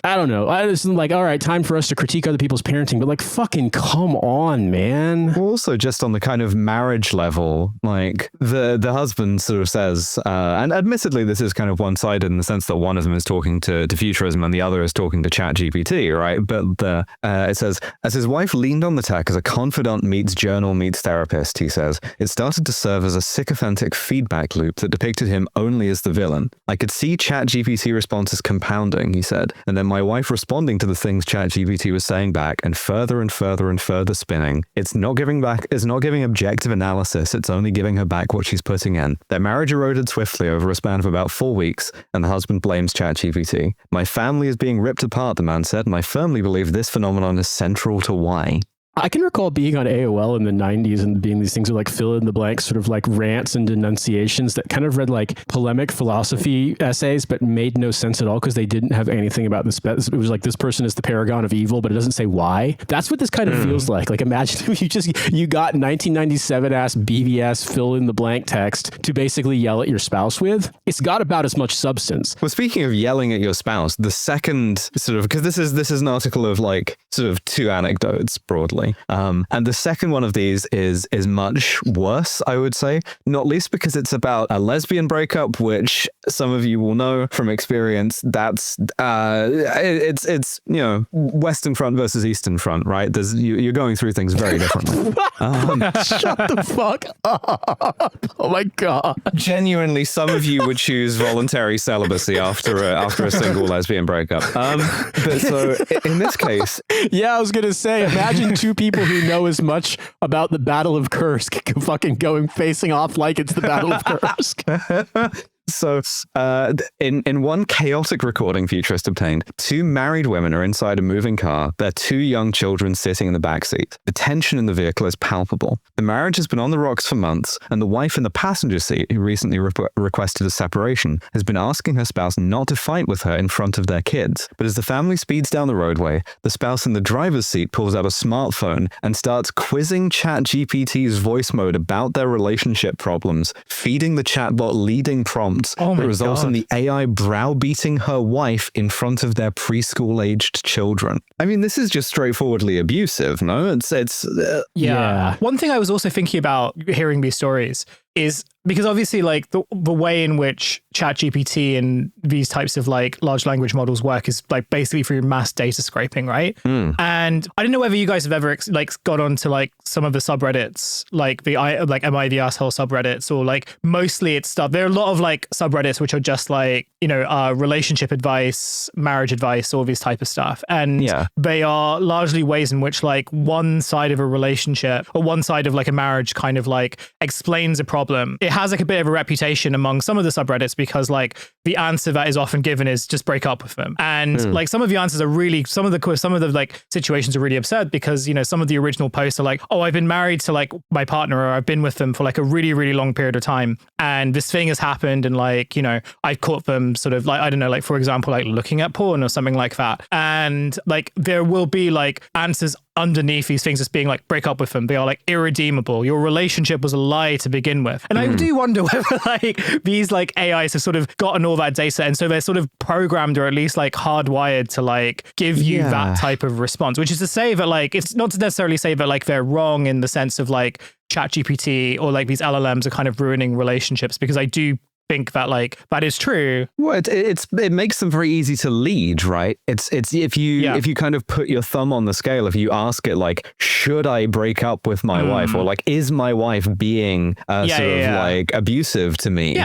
I don't know. It's like, all right, time for us to critique other people's parenting, but like, fucking come on, man. Also just on the kind of marriage level, like the husband sort of says, and admittedly, this is kind of one-sided, one-sided in the sense that one of them is talking to futurism and the other is talking to ChatGPT, right? But it says, as his wife leaned on the tech as a confidant meets journal meets therapist, he says, it started to serve as a sycophantic feedback loop that depicted him only as the villain. I could see ChatGPT responses compounding, he said, and then my wife responding to the things ChatGPT was saying back, and further and further and further spinning. It's not giving objective analysis, it's only giving her back what she's putting in. Their marriage eroded swiftly over a span of about 4 weeks, and the husband blames ChatGPT. My family is being ripped apart, the man said, and I firmly believe this phenomenon is central to why. I can recall being on AOL in the 90s and being these things with like fill in the blank sort of like rants and denunciations that kind of read like polemic philosophy essays, but made no sense at all because they didn't have anything about this. It was like, this person is the paragon of evil, but it doesn't say why. That's what this kind of feels like. Like, imagine if you got 1997 ass BBS fill in the blank text to basically yell at your spouse with. It's got about as much substance. Well, speaking of yelling at your spouse, the second sort of, because this is an article of like sort of 2 anecdotes broadly. And the second one of these is much worse, I would say, not least because it's about a lesbian breakup, which some of you will know from experience. That's it's you know, Western Front versus Eastern Front, right? You're going through things very differently. Shut the fuck up! Oh my god! Genuinely, some of you would choose voluntary celibacy after a single lesbian breakup. But so in this case, yeah, I was gonna say, imagine two people who know as much about the Battle of Kursk fucking going facing off like it's the Battle of Kursk. So in one chaotic recording Futurist obtained, 2 married women are inside a moving car, their 2 young children sitting in the backseat. The tension in the vehicle is palpable. The marriage has been on the rocks for months, and the wife in the passenger seat, who recently requested a separation, has been asking her spouse not to fight with her in front of their kids. But as the family speeds down the roadway, the spouse in the driver's seat pulls out a smartphone and starts quizzing ChatGPT's voice mode about their relationship problems, feeding the chatbot leading prompts that results in the AI browbeating her wife in front of their preschool-aged children. I mean, this is just straightforwardly abusive, no? It's Yeah. One thing I was also thinking about hearing these stories is because obviously like the way in which ChatGPT and these types of like large language models work is like basically through mass data scraping, right? And I don't know whether you guys have ever like got onto like some of the subreddits, like Am I the Asshole subreddits, or like mostly it's stuff. There are a lot of like subreddits which are just like, you know, relationship advice, marriage advice, all these type of stuff. And they are largely ways in which like one side of a relationship or one side of like a marriage kind of like explains a problem. It has like a bit of a reputation among some of the subreddits because like the answer that is often given is just break up with them. And like some of the answers are really, some of the like situations are really absurd because, you know, some of the original posts are like, oh, I've been married to like my partner, or I've been with them for like a really, really long period of time. And this thing has happened. And like, you know, I've caught them sort of like, I don't know, like for example, like looking at porn or something like that. And like, there will be like answers underneath these things as being like, break up with them. They are like irredeemable. Your relationship was a lie to begin with. And I do wonder whether like these like AIs have sort of gotten all that data. And so they're sort of programmed or at least like hardwired to like give you that type of response, which is to say that like, it's not to necessarily say that like they're wrong in the sense of like ChatGPT or like these LLMs are kind of ruining relationships, because I do think that like that is true. Well, it makes them very easy to lead, right? It's if you kind of put your thumb on the scale, if you ask it like, should I break up with my wife, or like, is my wife being like abusive to me?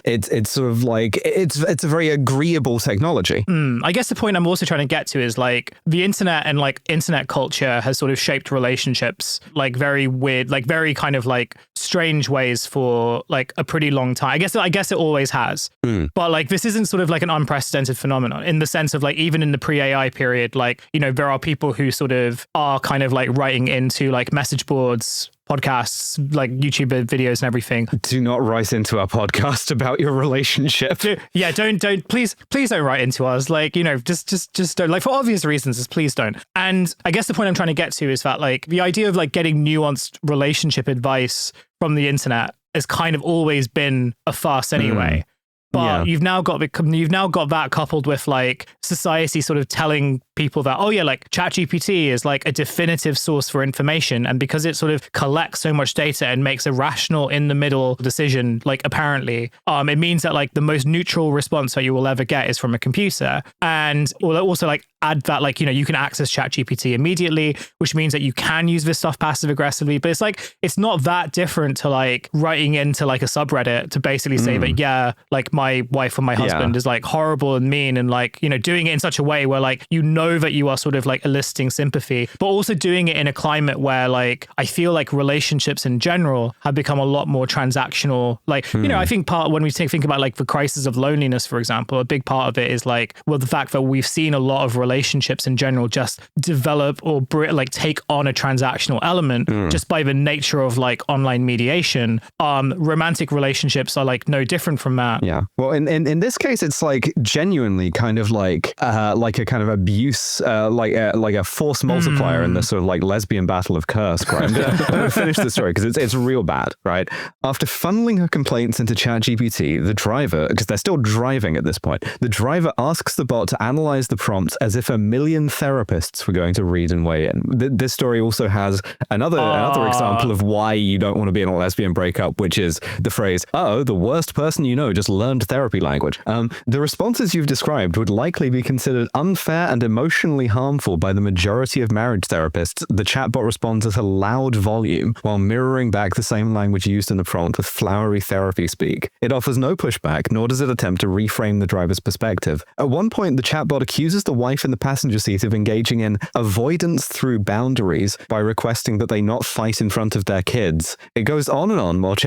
It's sort of like it's a very agreeable technology. I guess the point I'm also trying to get to is like the internet and like internet culture has sort of shaped relationships like very weird, like very kind of like strange ways for like a pretty long time. I guess it always has. But like this isn't sort of like an unprecedented phenomenon in the sense of like even in the pre-AI period, like, you know, there are people who sort of are kind of like writing into like message boards, podcasts, like YouTube videos and everything. Do not write into our podcast about your relationship. Don't please don't write into us. Like, you know, just don't, like for obvious reasons, just please don't. And I guess the point I'm trying to get to is that like the idea of like getting nuanced relationship advice from the internet has kind of always been a farce anyway. But you've now got that coupled with like society sort of telling people that, oh yeah, like ChatGPT is like a definitive source for information. And because it sort of collects so much data and makes a rational in the middle decision, like apparently, it means that like the most neutral response that you will ever get is from a computer. And also like add that, like, you know, you can access ChatGPT immediately, which means that you can use this stuff passive aggressively. But it's like, it's not that different to like writing into like a subreddit to basically say that, yeah, like my wife or my husband is like horrible and mean, and like, you know, doing it in such a way where like, you know, that you are sort of like eliciting sympathy, but also doing it in a climate where like, I feel like relationships in general have become a lot more transactional. Like, you know, I think when we think about like the crisis of loneliness, for example, a big part of it is like, well, the fact that we've seen a lot of relationships in general just develop or like take on a transactional element just by the nature of like online mediation. Romantic relationships are like no different from that. Yeah. Well, in this case, it's like genuinely kind of like a kind of abuse, like a force multiplier in this sort of like lesbian battle of Kursk. Right? I'm gonna finish the story because it's real bad. Right. After funneling her complaints into ChatGPT, the driver, because they're still driving at this point, the driver asks the bot to analyze the prompts as if 1 million therapists were going to read and weigh in. This story also has another example of why you don't want to be in a lesbian breakup, which is the phrase, "Oh, the worst person you know just learned therapy language." The responses you've described would likely be considered unfair and emotionally harmful by the majority of marriage therapists. The chatbot responds at a loud volume while mirroring back the same language used in the prompt with flowery therapy speak. It offers no pushback, nor does it attempt to reframe the driver's perspective. At one point, the chatbot accuses the wife in the passenger seat of engaging in avoidance through boundaries by requesting that they not fight in front of their kids. It goes on and on with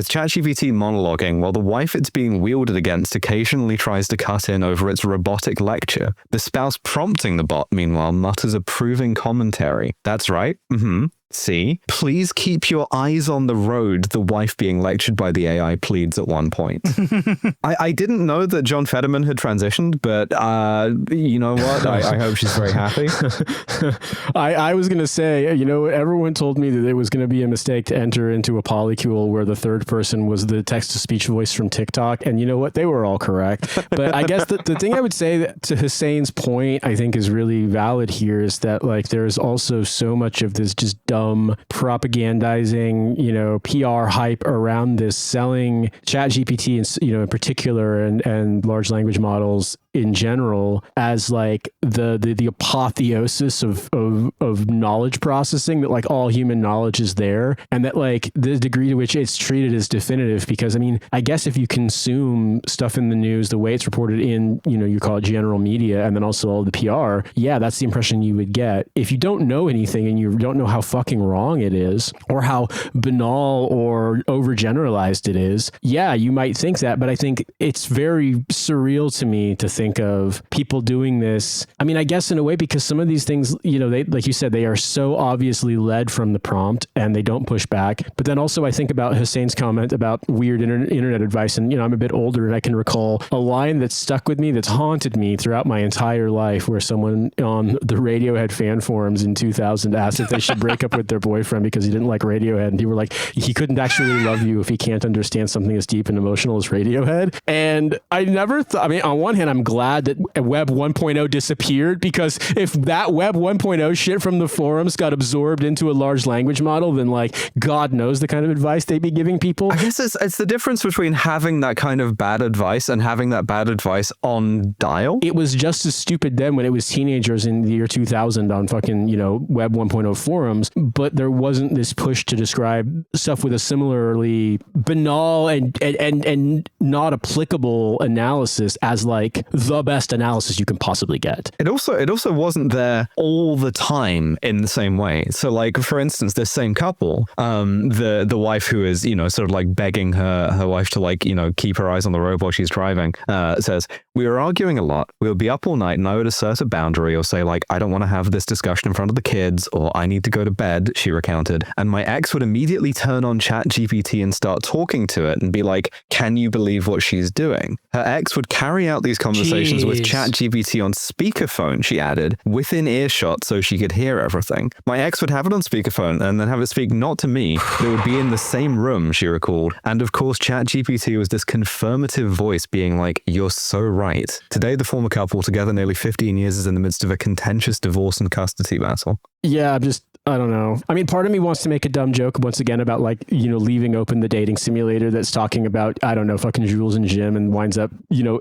ChatGPT monologuing while the wife it's being wielded against occasionally tries to cut in over its robotic lecture. The spouse prompting the bot, meanwhile, mutters approving commentary. "That's right. See, please keep your eyes on the road," the wife being lectured by the AI pleads at one point. I didn't know that John Fetterman had transitioned, but you know what? I hope she's very happy. I was going to say, you know, everyone told me that it was going to be a mistake to enter into a polycule where the third person was the text-to-speech voice from TikTok. And you know what? They were all correct. But I guess the thing I would say that to Hussein's point, I think is really valid here is that like there's also so much of this just dumb propagandizing, you know, PR hype around this, selling ChatGPT, you know, in particular, and large language models in general as like the apotheosis of knowledge processing, that like all human knowledge is there, and that like the degree to which it's treated as definitive. Because I mean, I guess if you consume stuff in the news the way it's reported in, you know, you call it general media, and then also all the PR, yeah, that's the impression you would get. If you don't know anything and you don't know how fucking wrong it is or how banal or overgeneralized it is, yeah, you might think that. But I think it's very surreal to me to think of people doing this. I mean, I guess in a way, because some of these things, you know, they, like you said, they are so obviously led from the prompt and they don't push back. But then also I think about Hussein's comment about weird internet advice. And, you know, I'm a bit older and I can recall a line that stuck with me, that's haunted me throughout my entire life, where someone on the Radiohead fan forums in 2000 asked if they should break up with their boyfriend because he didn't like Radiohead. And people were like, he couldn't actually love you if he can't understand something as deep and emotional as Radiohead. And I never thought, I mean, on one hand, I'm glad that Web 1.0 disappeared, because if that Web 1.0 shit from the forums got absorbed into a large language model, then like God knows the kind of advice they'd be giving people. I guess it's the difference between having that kind of bad advice and having that bad advice on dial. It was just as stupid then when it was teenagers in the year 2000 on fucking, you know, Web 1.0 forums, but there wasn't this push to describe stuff with a similarly banal and not applicable analysis as like the best analysis you can possibly get. It also wasn't there all the time in the same way. So like, for instance, this same couple, the wife who is, you know, sort of like begging her wife to like, you know, keep her eyes on the road while she's driving, says, "We were arguing a lot. We'll be up all night and I would assert a boundary or say like, I don't want to have this discussion in front of the kids, or I need to go to bed. bed, she recounted, and my ex would immediately turn on ChatGPT and start talking to it and be like, can you believe what she's doing? Her ex would carry out these conversations with ChatGPT on speakerphone, she added, within earshot so she could hear everything. My ex would have it on speakerphone and then have it speak not to me, but it would be in the same room, she recalled. And of course, ChatGPT was this confirmative voice being like, you're so right. Today, the former couple, together nearly 15 years, is in the midst of a contentious divorce and custody battle. Yeah, I don't know. I mean, part of me wants to make a dumb joke once again about like, leaving open the dating simulator that's talking about, I don't know, fucking Jules and Jim, and winds up,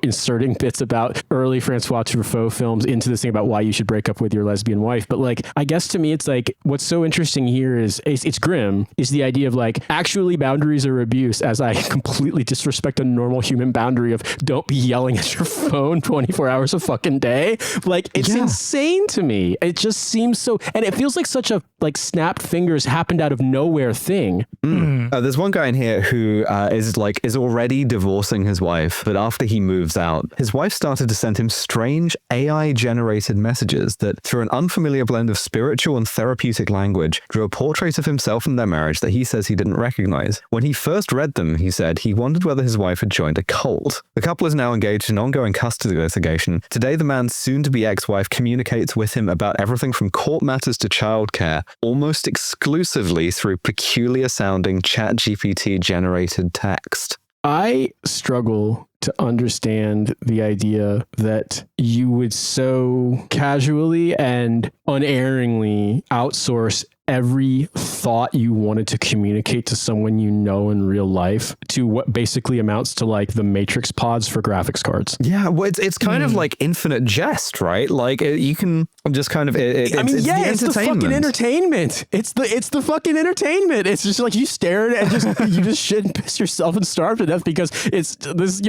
inserting bits about early Francois Truffaut films into this thing about why you should break up with your lesbian wife. But like, I guess to me, it's like, what's so interesting here is it's grim, is the idea of like, actually boundaries are abuse, as I completely disrespect a normal human boundary of don't be yelling at your phone 24 hours a fucking day. Like, it's insane to me. It just seems so, and it feels like such a like snapped fingers happened out of nowhere thing. There's one guy in here who is already divorcing his wife, but after he moves out, his wife started to send him strange AI generated messages that, through an unfamiliar blend of spiritual and therapeutic language, drew a portrait of himself and their marriage that he says he didn't recognize. When he first read them, he said he wondered whether his wife had joined a cult. The couple is now engaged in ongoing custody litigation. Today, the man's soon-to-be ex-wife communicates with him about everything from court matters to childcare, almost exclusively through peculiar-sounding ChatGPT-generated text. I struggle to understand the idea that you would so casually and unerringly outsource every thought you wanted to communicate to someone you know in real life to what basically amounts to like the matrix pods for graphics cards. Yeah, well, it's kind of like infinite jest, right? Like you can just kind of it's the fucking entertainment. It's the fucking entertainment. It's just like you stare at it and you just shit and piss yourself and starve to death because it's this,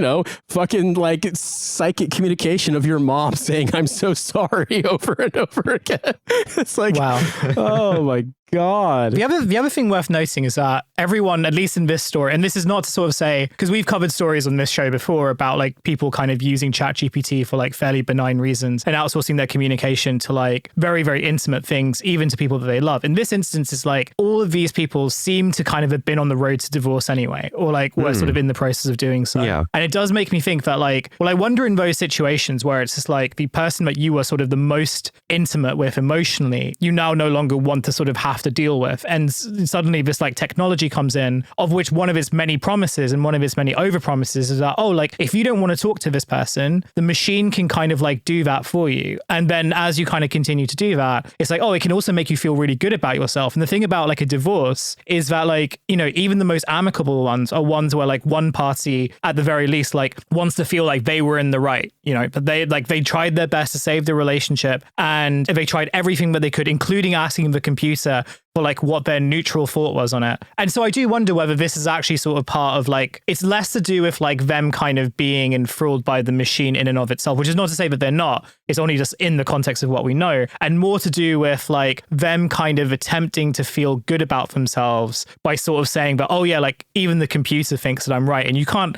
fucking like psychic communication of your mom saying I'm so sorry over and over again. It's like, wow. Oh my God. The other thing worth noting is that everyone, at least in this story, and this is not to sort of say, because we've covered stories on this show before about like people kind of using ChatGPT for like fairly benign reasons and outsourcing their communication to like very, very intimate things, even to people that they love. In this instance, it's like all of these people seem to kind of have been on the road to divorce anyway, or like were sort of in the process of doing so. Yeah. And it does make me think that like, well, I wonder in those situations where it's just like the person that you were sort of the most intimate with emotionally, you now no longer want to sort of have to deal with. And suddenly this like technology comes in, of which one of its many promises and one of its many over promises is that, oh, like if you don't want to talk to this person, the machine can kind of like do that for you. And then as you kind of continue to do that, it's like, oh, it can also make you feel really good about yourself. And the thing about like a divorce is that like, even the most amicable ones are ones where like one party at the very least like wants to feel like they were in the right, but they tried their best to save the relationship and they tried everything that they could, including asking the computer for like what their neutral thought was on it. And so I do wonder whether this is actually sort of part of like, it's less to do with like them kind of being enthralled by the machine in and of itself, which is not to say that they're not, it's only just in the context of what we know, and more to do with like them kind of attempting to feel good about themselves by sort of saying that, oh yeah, like even the computer thinks that I'm right. And you can't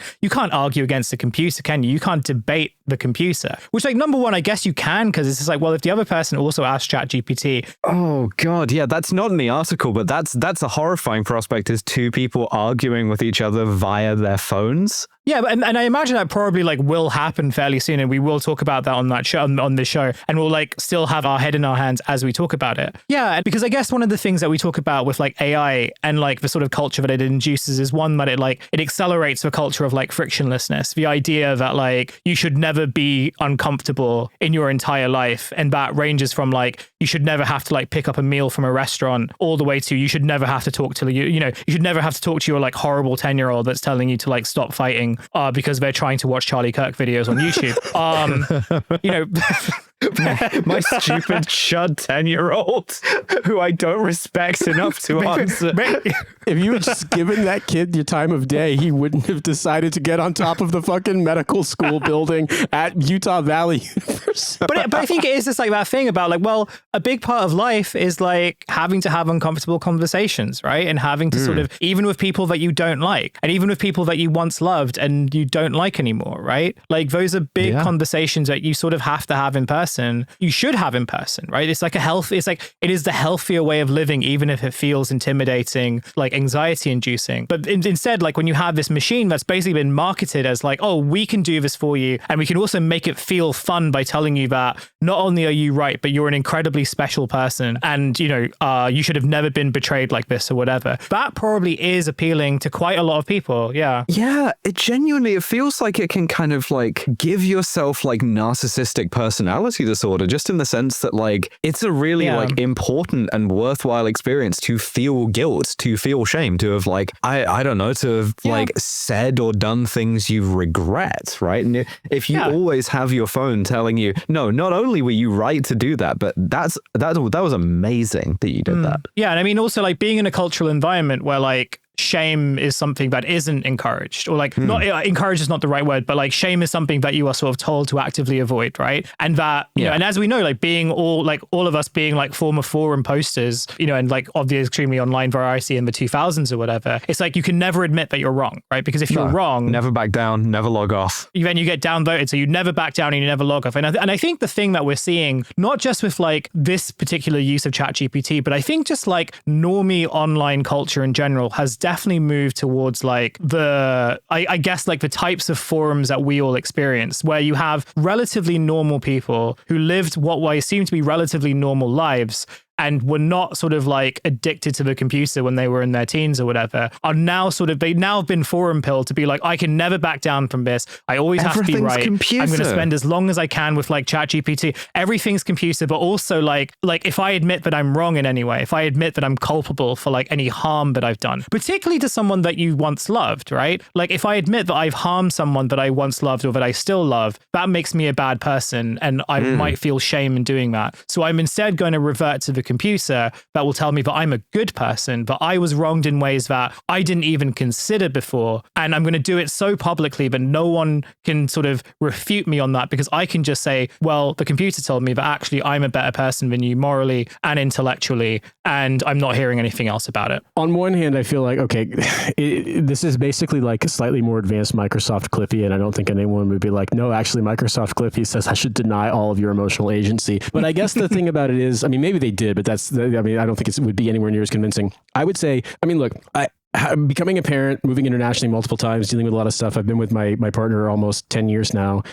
argue against the computer, can you? You can't debate the computer, which like number one, I guess you can, because it's just like, well, if the other person also asked ChatGPT. Oh God, yeah, that's not in the article, but that's a horrifying prospect, is two people arguing with each other via their phones. Yeah, and I imagine that probably like will happen fairly soon, and we will talk about that on that show, on this show, and we'll like still have our head in our hands as we talk about it. Yeah, because I guess one of the things that we talk about with like AI and like the sort of culture that it induces is one that it accelerates the culture of like frictionlessness, the idea that like you should never be uncomfortable in your entire life, and that ranges from like you should never have to like pick up a meal from a restaurant all the way to you should never have to talk to you should never have to talk to your like horrible 10-year-old that's telling you to like stop fighting because they're trying to watch Charlie Kirk videos on YouTube. My stupid chud 10-year-old who I don't respect enough to answer. If you had just given that kid your time of day, he wouldn't have decided to get on top of the fucking medical school building at Utah Valley University. years. But I think it is just like that thing about like, well, a big part of life is like having to have uncomfortable conversations, right? And having to sort of, even with people that you don't like, and even with people that you once loved and you don't like anymore, right? Like those are big conversations that you sort of have to have in person. You should have in person, right? It's like it is the healthier way of living, even if it feels intimidating, like anxiety inducing. But instead, like when you have this machine that's basically been marketed as like, oh, we can do this for you. And we can also make it feel fun by telling you that not only are you right, but you're an incredibly special person. And, you know, you should have never been betrayed like this or whatever. That probably is appealing to quite a lot of people. Yeah. Yeah. It feels like it can kind of like give yourself like narcissistic personality disorder, just in the sense that like it's a really like important and worthwhile experience to feel guilt, to feel shame, to have like, I don't know, to have like said or done things you regret, right? And if you always have your phone telling you, no, not only were you right to do that, but that was amazing that you did that. Yeah. And I mean, also like being in a cultural environment where like shame is something that isn't encouraged, or like not encouraged is not the right word, but like shame is something that you are sort of told to actively avoid, right? And that, you know, and as we know, like being all of us being like former forum posters, you know, and like of the extremely online variety in the 2000s or whatever, it's like you can never admit that you're wrong, right? Because if you're wrong, never back down, never log off. Then you get downvoted, so you never back down and you never log off. And I think the thing that we're seeing, not just with like this particular use of ChatGPT, but I think just like normie online culture in general has definitely moved towards like I guess like the types of forums that we all experience, where you have relatively normal people who lived what seem to be relatively normal lives and were not sort of like addicted to the computer when they were in their teens or whatever, are now they now have been forum pilled to be like, I can never back down from this. I always have to be right. Computer. I'm going to spend as long as I can with like ChatGPT. Everything's computer, but also like if I admit that I'm wrong in any way, if I admit that I'm culpable for like any harm that I've done, particularly to someone that you once loved, right? Like if I admit that I've harmed someone that I once loved or that I still love, that makes me a bad person, and I might feel shame in doing that. So I'm instead going to revert to the computer that will tell me that I'm a good person, but I was wronged in ways that I didn't even consider before. And I'm going to do it so publicly that no one can sort of refute me on that, because I can just say, well, the computer told me that actually I'm a better person than you morally and intellectually, and I'm not hearing anything else about it. On one hand, I feel like, okay, this is basically like a slightly more advanced Microsoft Clippy, and I don't think anyone would be like, no, actually Microsoft Clippy says I should deny all of your emotional agency. But I guess the thing about it is, I mean, maybe they did, but I don't think it would be anywhere near as convincing. I would say, I mean, look, becoming a parent, moving internationally multiple times, dealing with a lot of stuff. I've been with my partner almost 10 years now.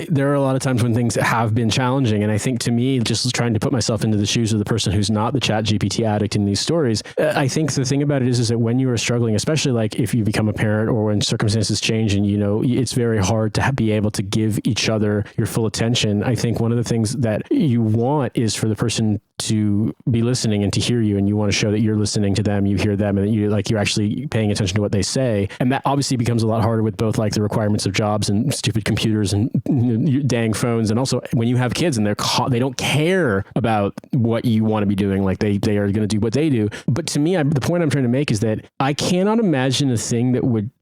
There are a lot of times when things have been challenging. And I think to me, just trying to put myself into the shoes of the person who's not the ChatGPT addict in these stories, I think the thing about it is that when you are struggling, especially like if you become a parent or when circumstances change and, you know, it's very hard to be able to give each other your full attention. I think one of the things that you want is for the person to be listening and to hear you, and you want to show that you're listening to them, you hear them, and that you're actually paying attention to what they say. And that obviously becomes a lot harder with both like the requirements of jobs and stupid computers and dang phones, and also when you have kids and they don't care about what you want to be doing, like they are going to do what they do. But to me, the point I'm trying to make is that I cannot imagine a thing that would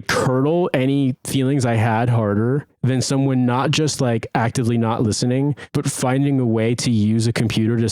curdle any feelings I had harder than someone not just like actively not listening, but finding a way to use a computer to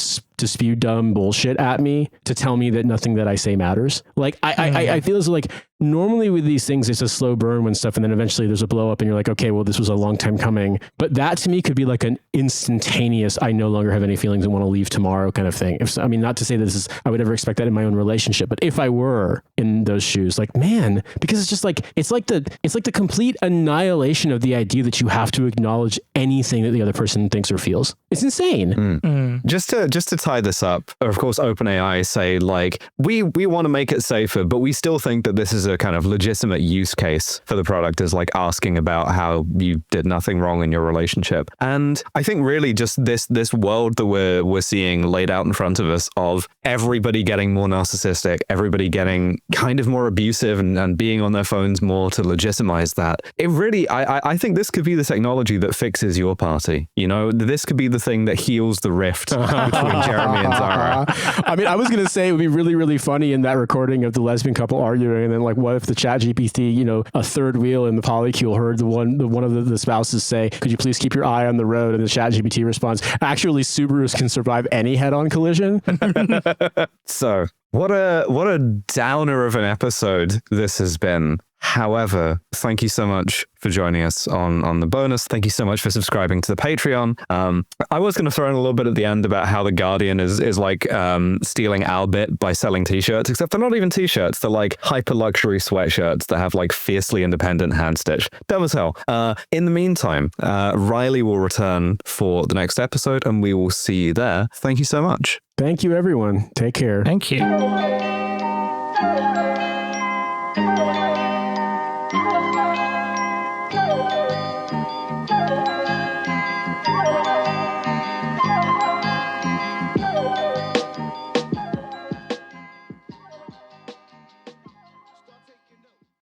spew dumb bullshit at me to tell me that nothing that I say matters. Like I feel as like normally with these things, it's a slow burn when stuff, and then eventually there's a blow up and you're like, okay, well, this was a long time coming. But that to me could be like an instantaneous, I no longer have any feelings and want to leave tomorrow kind of thing. I mean, not to say that I would ever expect that in my own relationship, but if I were in those shoes, like, man, because it's just like, it's like the complete annihilation of the idea that you have to acknowledge anything that the other person thinks or feels. It's insane. Just to tie this up, of course, OpenAI say like, we want to make it safer, but we still think that this is a kind of legitimate use case for the product, is like asking about how you did nothing wrong in your relationship. And I think really just this world that we're seeing laid out in front of us of everybody getting more narcissistic, everybody getting kind of more abusive and being on their phones more to legitimize that. It really, I think this could be the technology that fixes your party. You know, this could be the thing that heals the rift between Jeremy and Zara. I mean, I was going to say it would be really, really funny in that recording of the lesbian couple arguing, and then like like, what if the chat GPT, a third wheel in the polycule heard one of the spouses say, could you please keep your eye on the road? And the chat GPT responds, actually, Subarus can survive any head-on collision. So what a downer of an episode this has been. However, thank you so much for joining us on the bonus. Thank you so much for subscribing to the Patreon. I was going to throw in a little bit at the end about how The Guardian is like stealing our bit by selling t-shirts, except they're not even t-shirts. They're like hyper luxury sweatshirts that have like fiercely independent hand stitch. Dumb as hell. In the meantime, Riley will return for the next episode and we will see you there. Thank you so much. Thank you, everyone. Take care. Thank you.